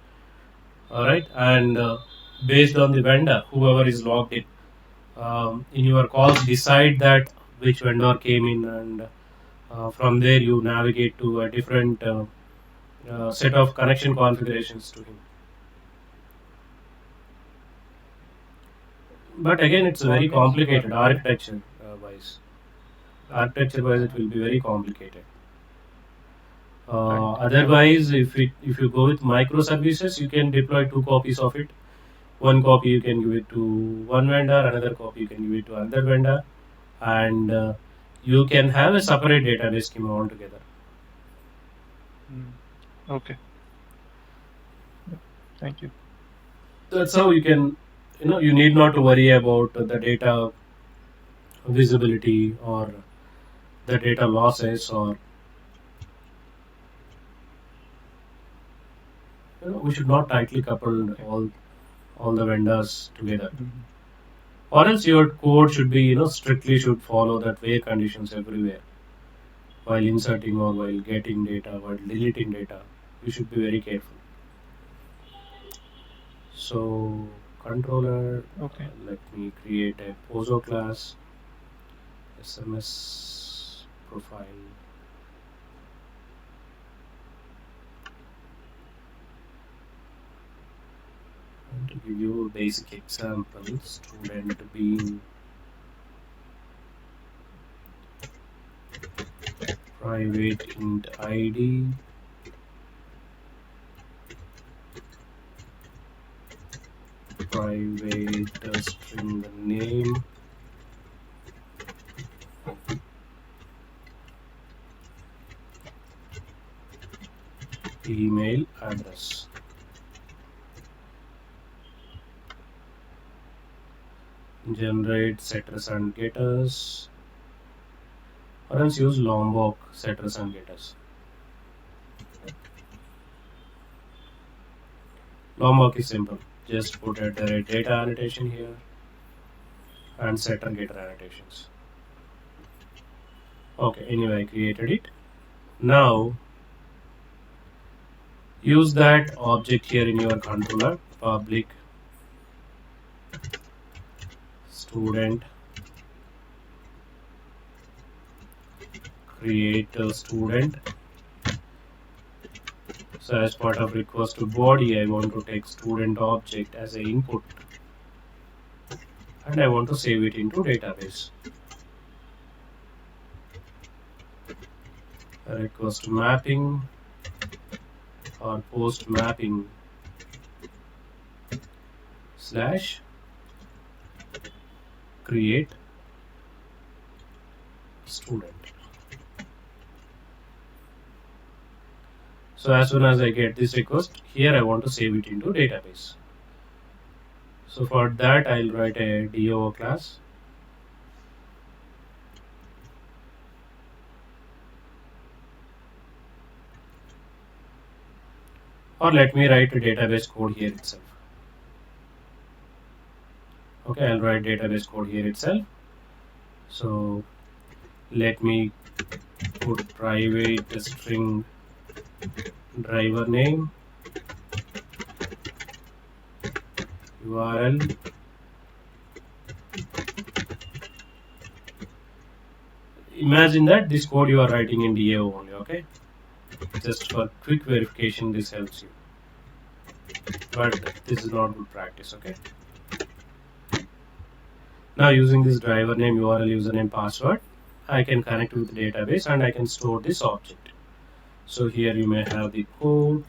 all right, and based on the vendor whoever is logged in your calls decide that which vendor came in, and from there you navigate to a different set of connection configurations to him. But again, it's What very means you are complicated architecture wise it will be very complicated. right? Otherwise, if you go with microservices, you can deploy two copies of it. One copy you can give it to one vendor, another copy you can give it to another vendor, and you can have a separate database schema altogether. Mm, okay. Yeah. Thank you. That's how you can, you need not to worry about the data visibility or the data losses, or we should not tightly couple Okay. all the vendors together. Mhm. Or else your code should be, strictly should follow that where conditions everywhere while inserting or while getting data, while deleting data. You should be very careful. So controller, Okay. let me create a pozo class, SMS profile, and to give you a basic example, student being private int id, private string name, email address. Generate setters and getters, or else use Lombok setters and getters. Lombok is simple. Just put a data annotation here and setter getter annotations. Okay, anyway, I created it. Now use that object here in your controller, public student, create a student. So as part of request to body, I want to take student object as an input, and I want to save it into database. Request mapping or post mapping slash create student. So as soon as I get this request, here I want to save it into database. So for that, I'll write a DO class. Or let me write a database code here itself. Okay, I'll write database code here itself. So let me put private string driver name, URL, imagine that this code you are writing in DAO only, okay? Just for quick verification, this helps you. But this is not good practice, okay? Now using this driver name, URL, username, password, I can connect with the database and I can store this object. So here you may have the code.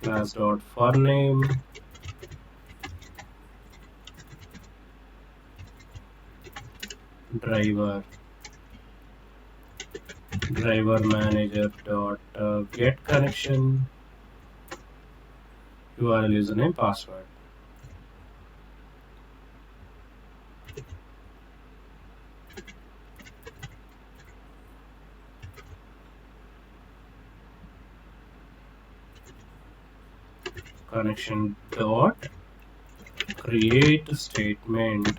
Class.forName, driver manager dot get connection, URL, username, password. Connection dot create statement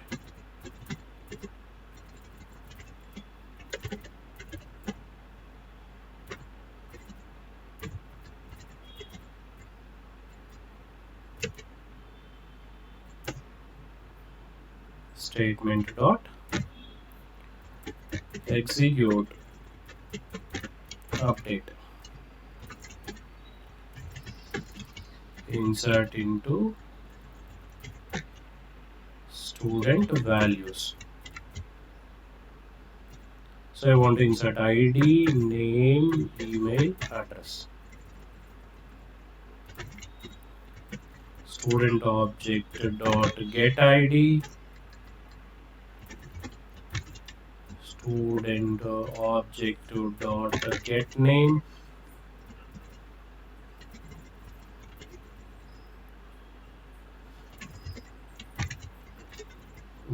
dot execute update, insert into student values. So I want to insert ID, name, email, address. Student object dot get ID, student object dot get name,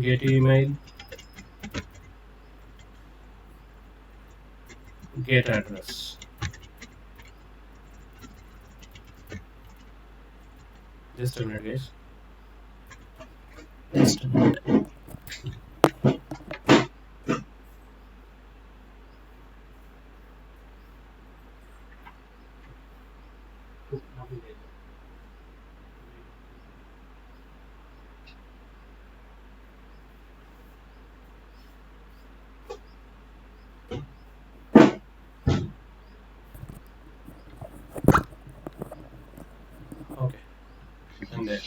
get email, get address. Just a minute, guys. Just a minute. Okay, and then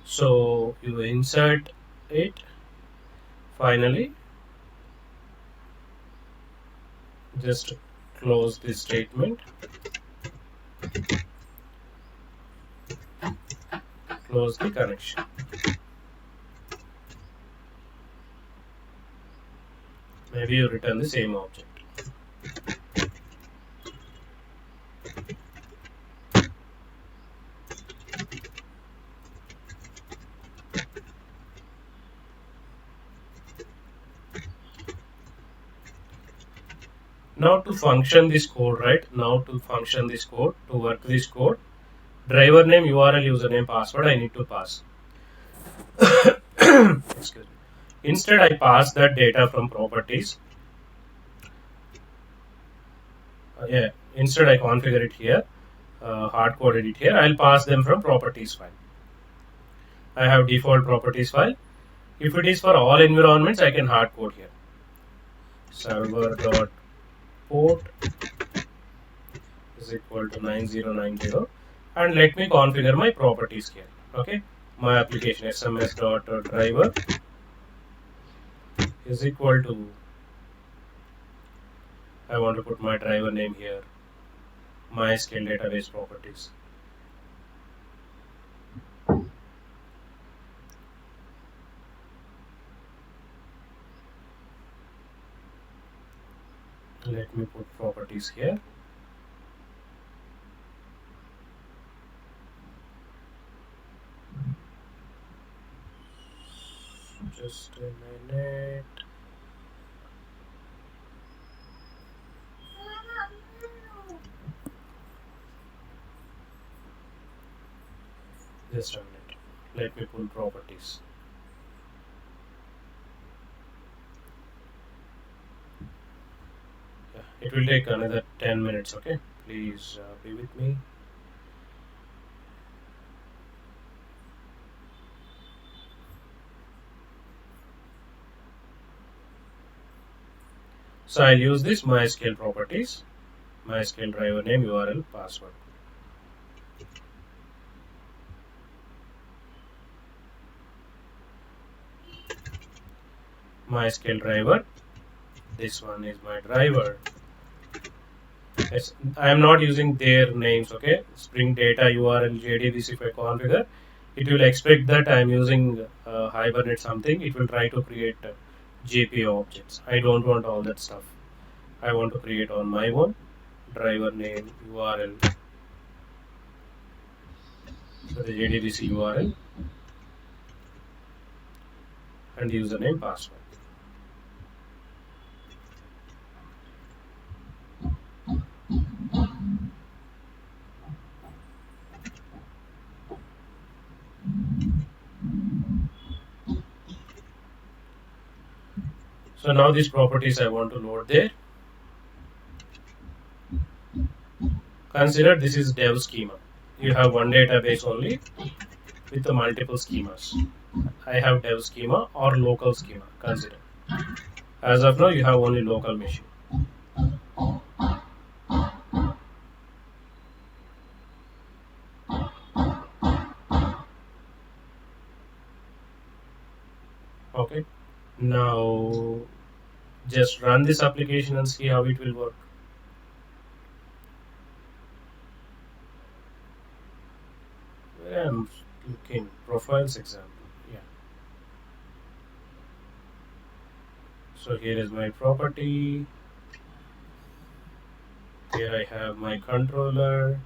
so you insert it. Finally, just close this statement, close the connection. Maybe you return the same object. Now to function this code, right? Now to function this code, to work this code, driver name, URL, username, password, I need to pass. Excuse me. Instead, I pass that data from properties. Yeah, instead I configure it here, hard coded it here. I'll pass them from properties file. I have default properties file. If it is for all environments, I can hard code here. Server.port is equal to 9090, and let me configure my properties here. Okay, my application sms.driver is equal to, I want to put my driver name here, MySQL database properties. Let me put properties here. Just a minute. Just a minute. Let me pull properties. Yeah, it will take another 10 minutes. Okay, please be with me. So I'll use this MySQL properties, MySQL driver name, URL, password. MySQL driver. This one is my driver. Yes, I am not using their names. Okay, Spring Data URL JDBC. If I configure, it will expect that I am using Hibernate something. It will try to create GPO objects. I don't want all that stuff. I want to create on my own. Driver name, URL, so the JDBC URL, and username, password. So now these properties I want to load there. Consider this is dev schema. You have one database only with the multiple schemas. I have dev schema or local schema. Consider. As of now, you have only local machine. Okay. Now just run this application and see how it will work. Where I'm looking profiles example. Yeah. So here is my property. Here I have my controller.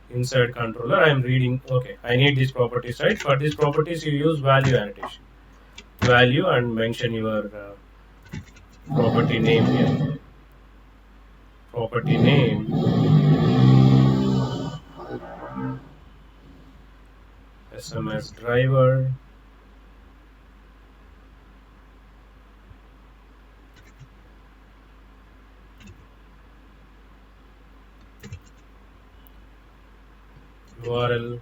Inside controller, I am reading. Okay, I need these properties, right? For these properties, you use value annotation. Value and mention your property name here. Property name. SMS driver. URL,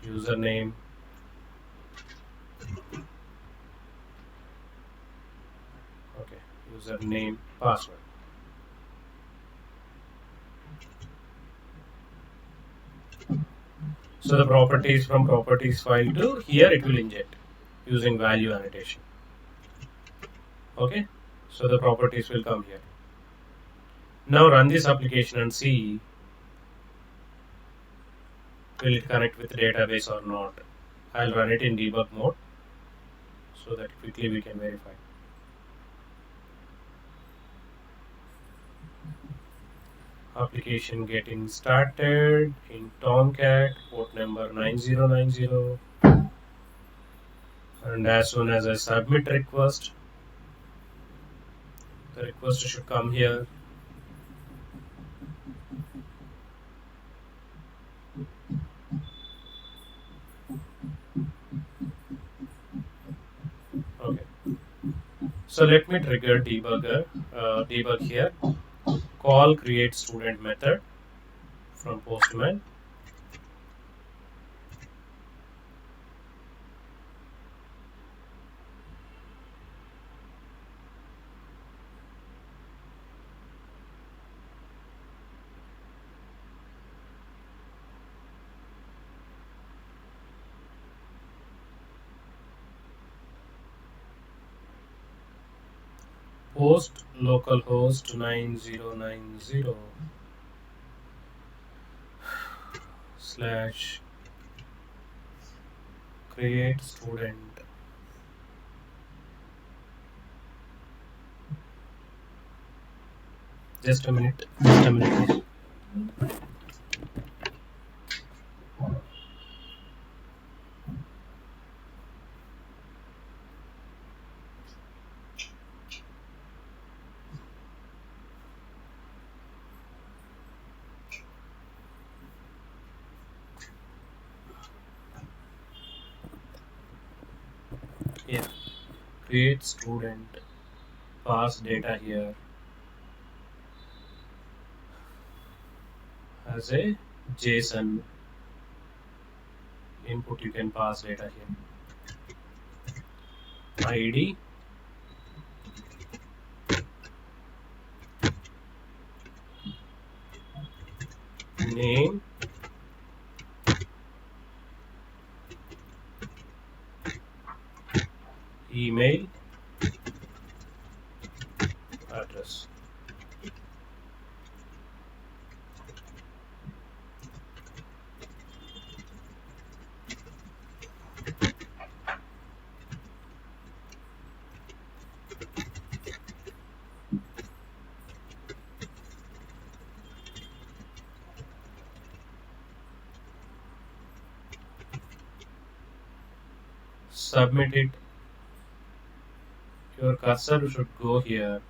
username, okay, username, password. So the properties from properties file to here it will inject using value annotation. Okay, so the properties will come here. Now run this application and see will it connect with the database or not. I'll run it in debug mode so that quickly we can verify. Application getting started in Tomcat, port number 9090. And as soon as I submit request, the request should come here. Okay. So let me trigger debug here. call create student method from Postman. Post localhost 9090 slash create student. Just a minute. Just a minute. Yeah. Create student. Pass data here as a JSON input. You can pass data here. ID, name, email, address. Submit it. Your cursor should go here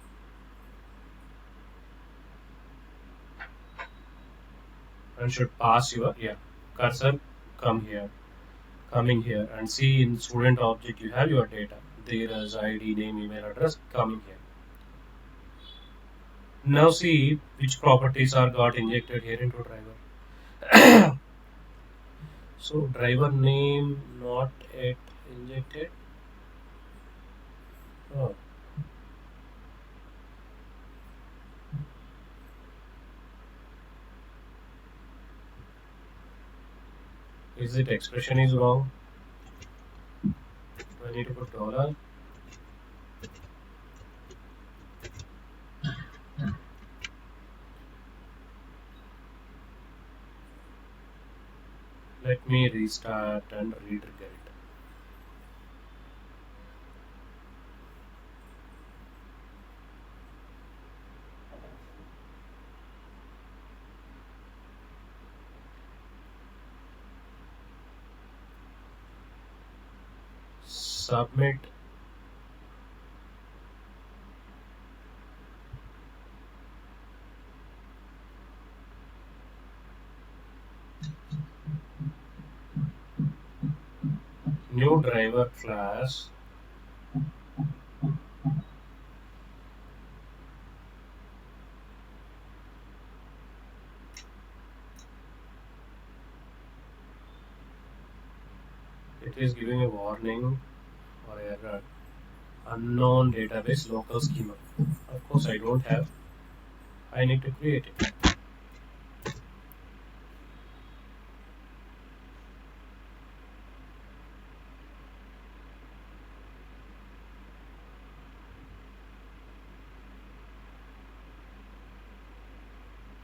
and should pass your cursor. Come here, coming here, and see in student object you have your data. There is ID, name, email, address coming here. Now see which properties are got injected here into driver. So driver name not yet injected. Oh, is it expression is wrong? Do I need to put dollar? Let me restart and re-trigger it. Submit. New driver class. It is giving a warning or error. Unknown database local schema. Of course, I don't have. I need to create it.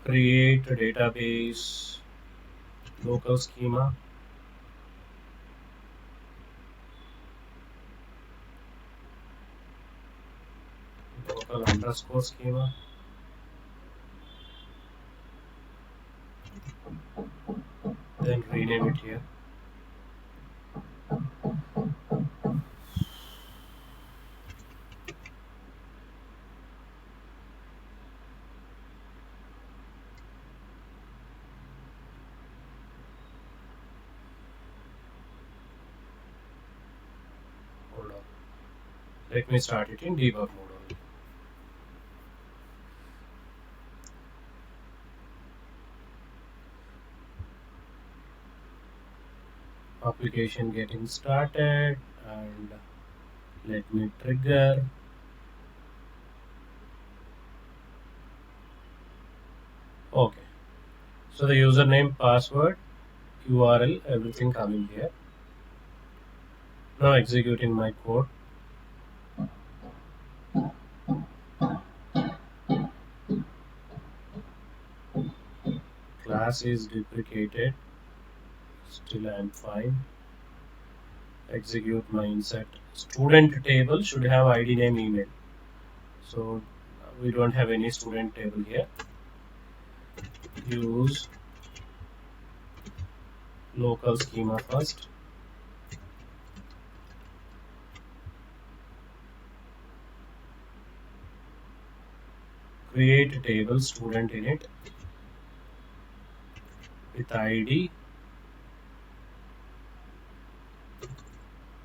Create a database local schema. Local underscore schema. Then rename it here. Hold on. Let me start it in debug mode only. application getting started, and let me trigger. Okay, so the username, password, URL, everything coming here. Now executing my code. Class is deprecated, still I am fine. Execute my insert. Student table should have ID, name, email. So we don't have any student table here. Use local schema first. Create a table student in it with ID,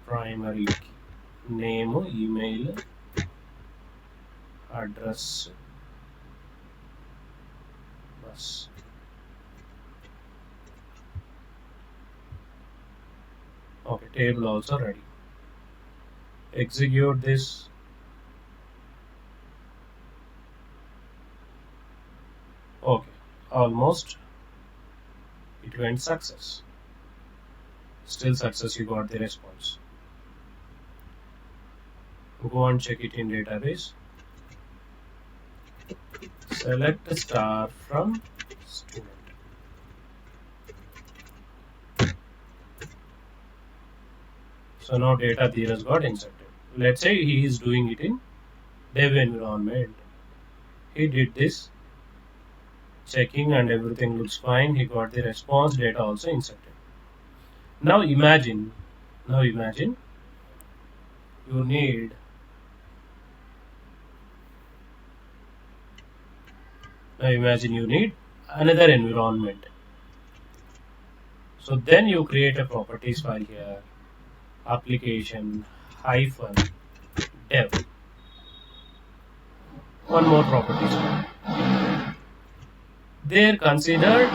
primary key, name, email, address, bus. Okay, table also ready. Execute this. Okay, almost it went success. Still success, you got the response. Go and check it in database. Select star from student. So now data there has got inserted. Let's say he is doing it in dev environment. He did this checking and everything looks fine. He got the response, data also inserted. Now imagine you need another environment. So then you create a properties file here, application hyphen dev. One more properties file. They're considered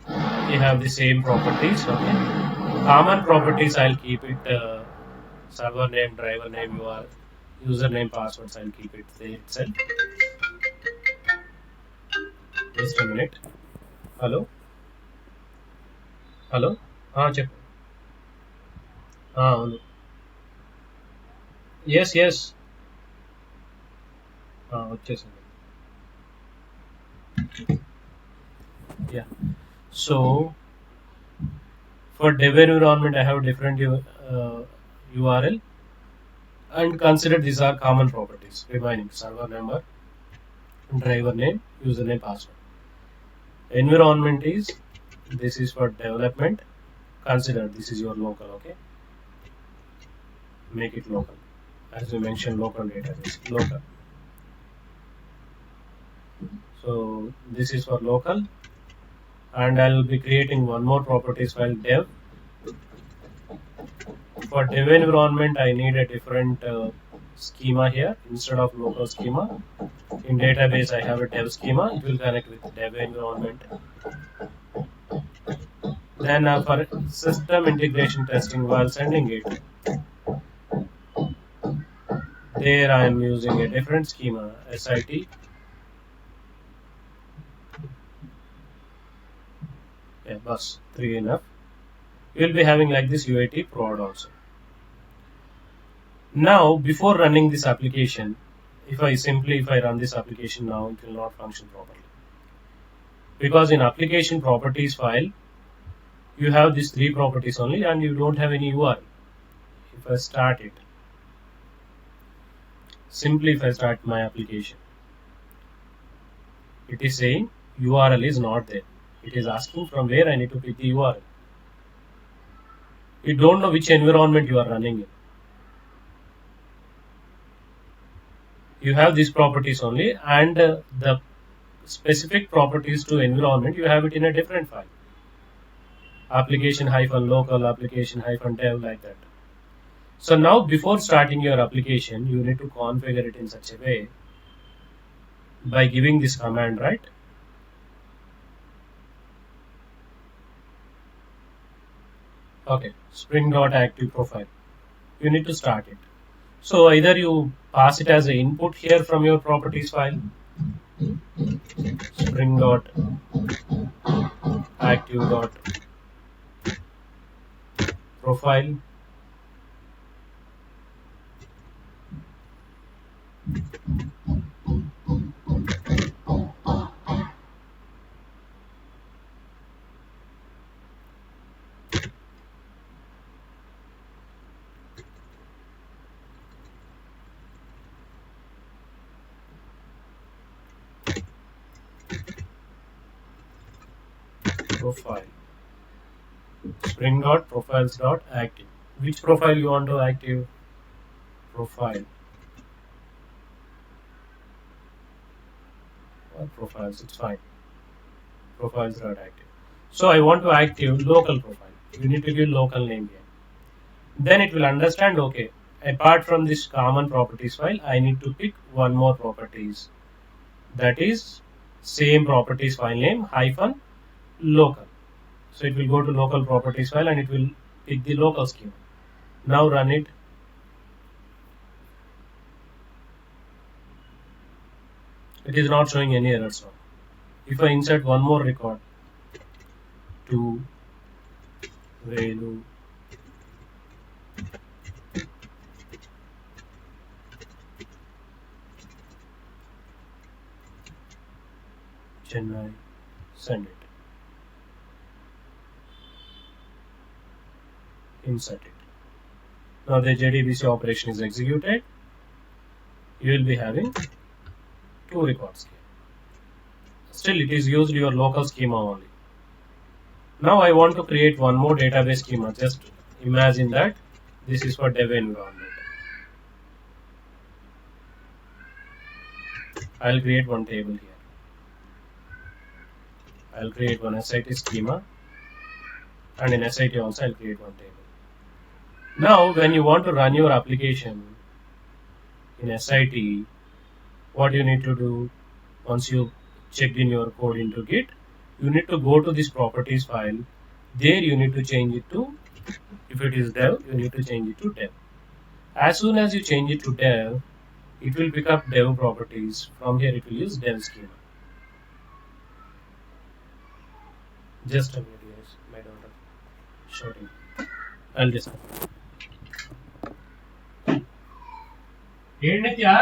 they have the same properties. Okay. Common properties I'll keep it server name, driver name, username, passwords I'll keep it there itself. Just a minute. Hello. Check. Yes. వచ్చేసింది. Yeah. So for dev environment, I have different URL, and consider these are common properties remaining: server number, driver name, username, password. Environment is this is for development. Consider this is your local. Okay, make it local. As we mentioned, local database, local. So this is for local, and I'll be creating one more properties file dev. For dev environment, I need a different schema here instead of local schema. In database, I have a dev schema. It will connect with dev environment. Then for system integration testing, while sending it, there I am using a different schema, SIT. Yeah, bus 3 enough. You will be having like this UAT prod also. Now, before running this application, if I run this application now, it will not function properly. Because in application properties file, you have these 3 properties only and you don't have any URL. If I start it, if I start my application, it is saying URL is not there. It is asking from where I need to pick the URL. You don't know which environment you are running in. You have these properties only, and the specific properties to environment, you have it in a different file. Application hyphen local, application hyphen dev, like that. So now before starting your application, you need to configure it in such a way by giving this command, right? Okay, spring.active profile. You need to start it. So either you pass it as an input here from your properties file, spring.active.profile. Profile. Spring.profiles.active. Which profile you want to active? Profile. Or profiles, it's fine. Profiles.active. So I want to active local profile. You need to give local name here. Then it will understand, okay, apart from this common properties file, I need to pick one more properties. That is same properties file name hyphen local. So it will go to local properties file and it will pick the local schema. Now run it. It is not showing any errors now. If I insert one more record to Velu Chennai, send it. Insert it. Now the JDBC operation is executed. You will be having two records here. Still it is used your local schema only. Now I want to create one more database schema. Just imagine that this is for dev environment. I'll create one table here. I'll create one SIT schema, and in SIT also I'll create one table. Now when you want to run your application in SIT, what you need to do, once you checked in your code into Git, you need to go to this properties file. There you need to change it to, if it is dev, you need to change it to dev. As soon as you change it to dev, it will pick up dev properties. From here it will use dev schema. Just a minute, guys. My daughter shouting. I'll just. ఏంటయ్యా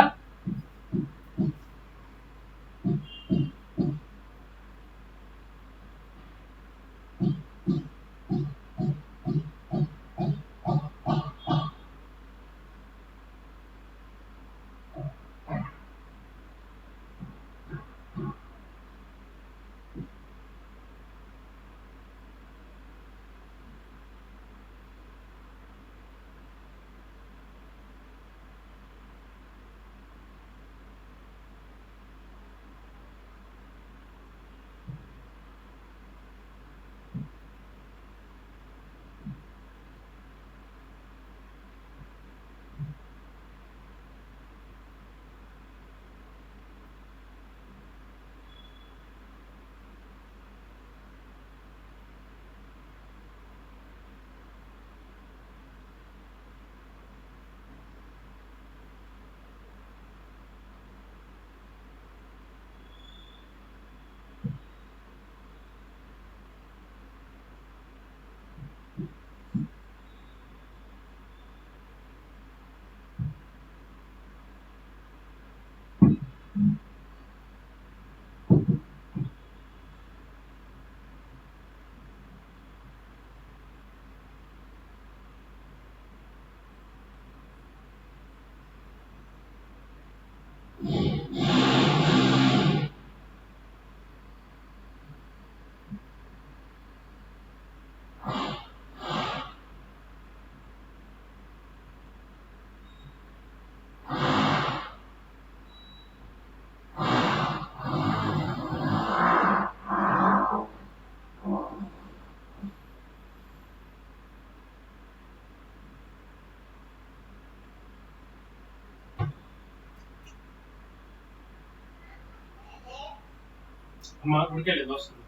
అమ్మ గుడికెళ్ళేది వస్తుంది.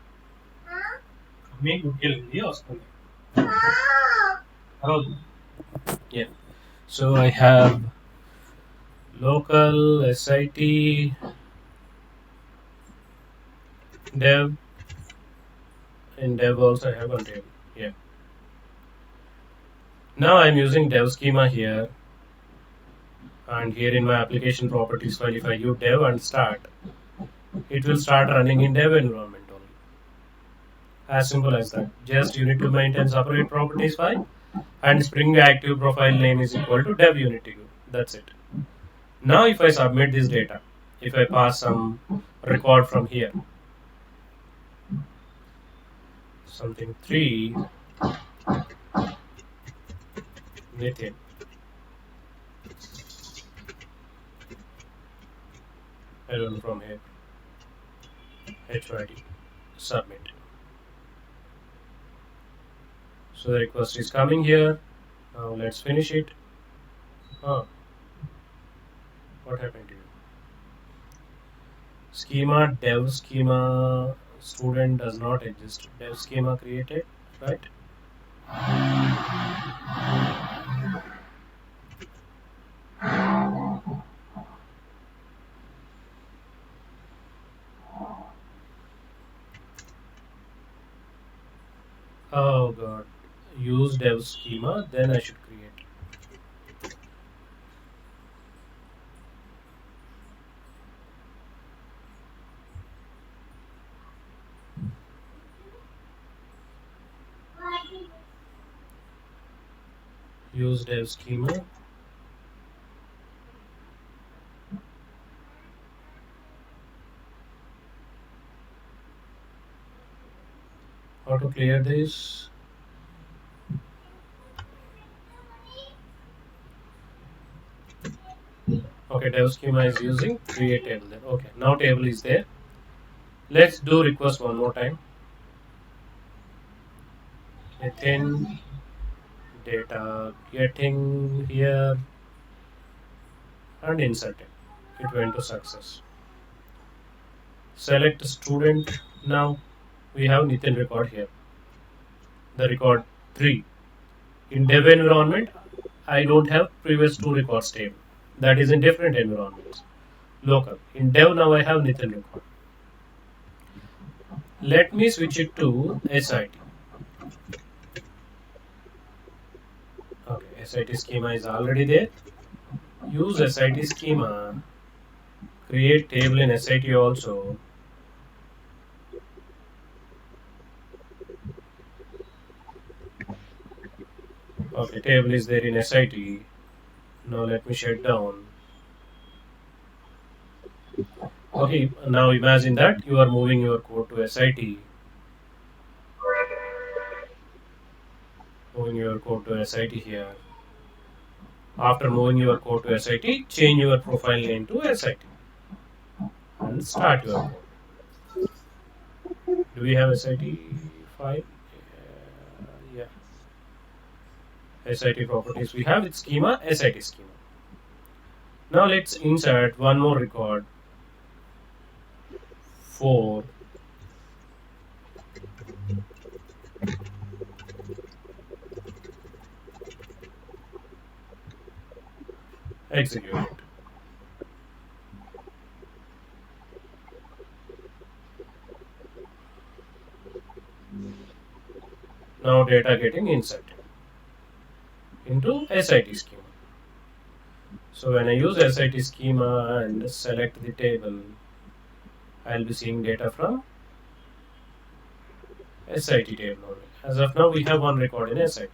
అమ్మే గుడికెళ్ళింది వస్తుంది. Oh, yeah. So I have local SIT dev, and dev also I have one table. Yeah. Now I'm using dev schema here, and here in my application properties file, if I use dev and start, it will start running in dev environment only. As simple as that. Just you need to maintain separate properties file, and Spring active profile name is equal to dev unity. That's it. Now if I submit this data, if I pass some record from here, something 3 Nitin, I don't know from here, HYD, submit. So the request is coming here. Now let's finish it. Huh, what happened to you? Schema, dev schema, student does not exist. Dev schema created, right? Oh god. Use dev schema, then I should create. Use dev schema. How to clear this? Okay, dev schema is using create table there. Okay, now table is there. Let's do request one more time. Within data getting here and insert it. It went to success. Select student. Now we have Nitin record here. The record 3. In dev environment, I don't have previous 2 records table. That is in different environments. Local. In dev now I have Nitin record. Let me switch it to SIT. Okay, SIT schema is already there. Use SIT schema. Create table in SIT also. Okay, table is there in SIT. Now let me shut down. Okay, now imagine that you are moving your code to SIT. Moving your code to SIT here. After moving your code to SIT, change your profile name to SIT and start your code. Do we have SIT file? Yeah. SIT properties we have its schema, SIT schema. Now let's insert one more record. 4. Execute it. Now data getting inserted into SIT schema. So when I use SIT schema and select the table, I'll be seeing data from SIT table only. As of now, we have one record in SIT.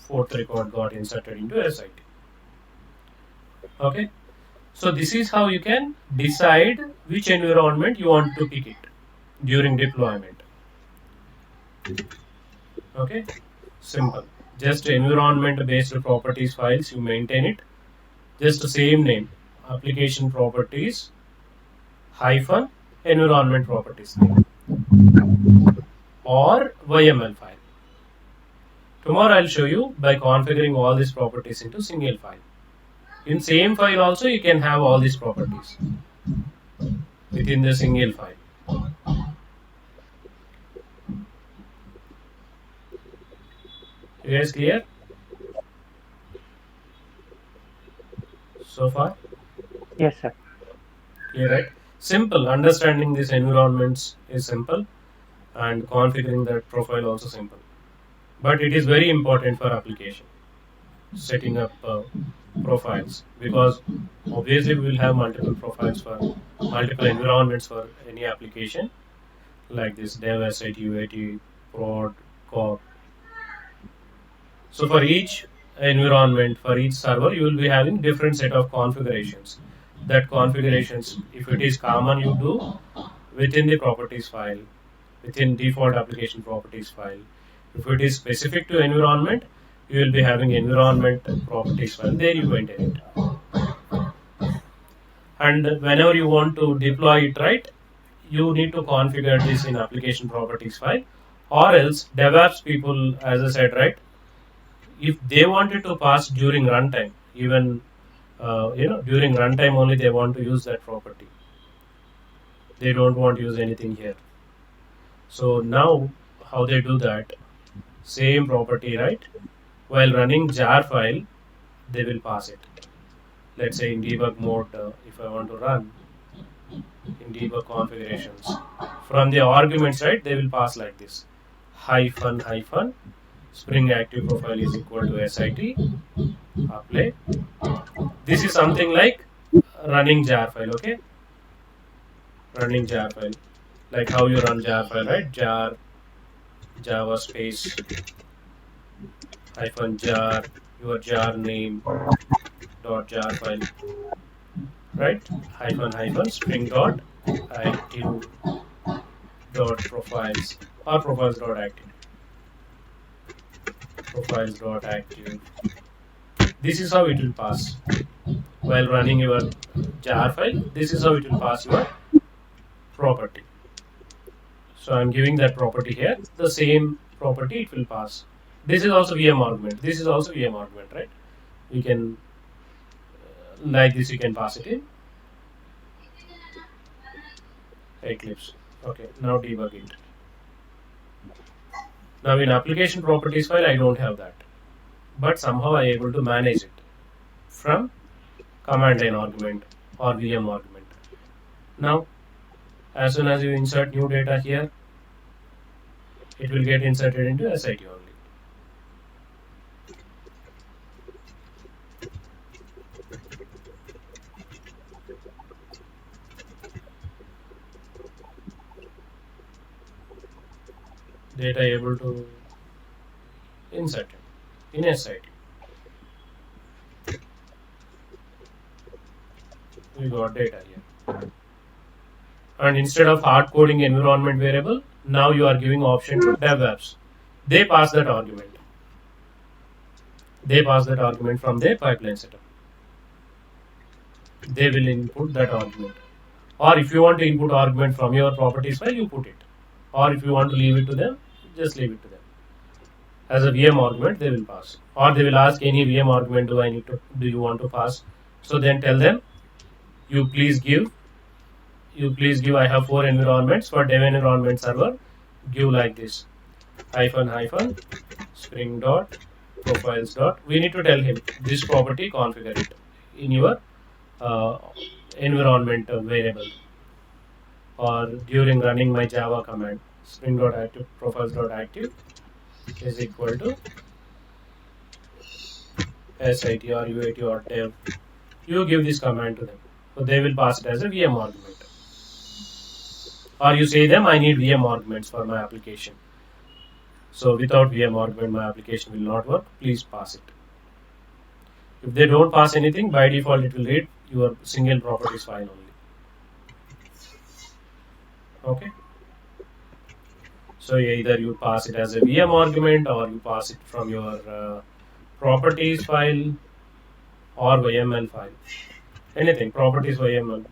4th record got inserted into SIT. Okay. So this is how you can decide which environment you want to pick it during deployment. Okay. Simple. Just environment based properties files, you maintain it. Just the same name, application properties hyphen environment properties name or YML file. Tomorrow I'll show you by configuring all these properties into single file. In same file also you can have all these properties within the single file. You guys clear? So far, Yes, sir. clear, right? Simple. Understanding these environments is simple, and configuring that profile also simple. But it is very important for application setting up profiles, because obviously we will have multiple profiles for multiple environments for any application like this dev, SIT, UAT, prod, core. So for each environment, for each server, you will be having different set of configurations. That configurations, if it is common, you do within the properties file, within default application properties file. If it is specific to environment, you will be having environment properties file. There you maintain it. And whenever you want to deploy it, right, you need to configure this in application properties file, or else DevOps people, as I said, right, if they wanted to pass during runtime, even during runtime only they want to use that property. They don't want to use anything here. So now how they do that? Same property, right? While running jar file, they will pass it. Let's say in debug mode, if I want to run in debug configurations, from the arguments, right, they will pass like this: hyphen hyphen Spring active profile is equal to SIT apply. This is something like running jar file, okay? Running jar file, like how you run jar file, right? Jar java space hyphen jar your jar name dot jar file, right? Hyphen hyphen spring dot active dot profiles, or profiles dot active, profiles dot active. This is how it will pass while running your jar file. This is how it will pass your property. So I'm giving that property here. The same property it will pass. This is also VM argument. This is also VM argument, right? We can like this. You can pass it in Eclipse. Okay. Now debug it. Now in application properties file, I don't have that, but somehow I able to manage it from command line argument or VM argument. Now, as soon as you insert new data here, it will get inserted into SIT only. Data able to insert it in SIT. We got data here. And instead of hard coding environment variable, now you are giving option to DevOps. They pass that argument. They pass that argument from their pipeline setup. They will input that argument. Or if you want to input argument from your properties file, you put it. Or if you want to leave it to them, just leave it to them. As a VM argument, they will pass. Or they will ask any VM argument, do you want to pass? So then tell them, you please give, I have 4 environments for dev environment server, give like this: hyphen hyphen spring dot profiles dot. We need to tell him this property, configure it in your environment variable, or during running my Java command, spring dot active profiles dot active is equal to SIT or UAT or dev. You give this command to them, so they will pass it as a VM argument. Or you say them, I need VM arguments for my application. So without VM argument, my application will not work. Please pass it. If they don't pass anything, by default it will read your single properties file only. Okay. So either you pass it as a VM argument, or you pass it from your properties file or YML file. Anything, properties YML.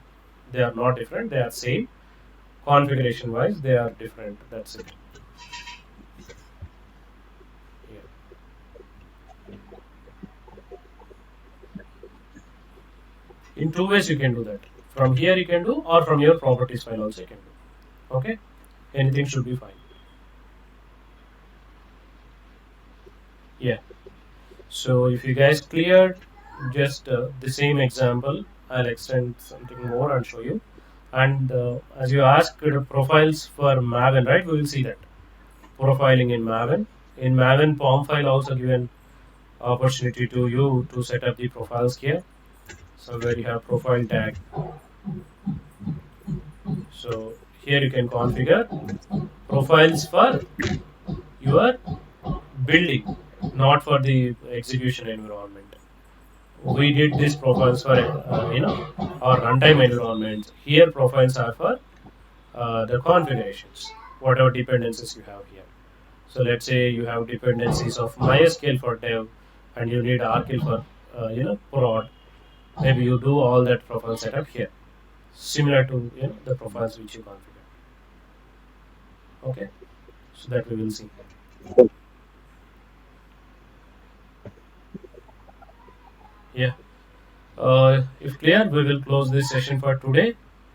They are not different. They are same. Configuration wise, they are different. That's it. In 2 ways you can do that. From here you can do, or from your properties file also you can do. Okay, anything should be fine. Yeah. So if you guys cleared, just the same example. I'll extend something more and show you. And as you asked, profiles for Maven, right? We will see that profiling in Maven. In Maven, POM file also given opportunity to you to set up the profiles here. So where you have profile tag. So here you can configure profiles for your building, not for the execution environment. We did this profiles for our runtime environment. Here profiles are for the configurations, whatever dependencies you have here. So let's say you have dependencies of MySQL for dev, and you need RKL for prod. Maybe you do all that profile setup here, similar to the profiles which you configure. Okay, so that we will see. Yeah. If clear, we will close this session for today.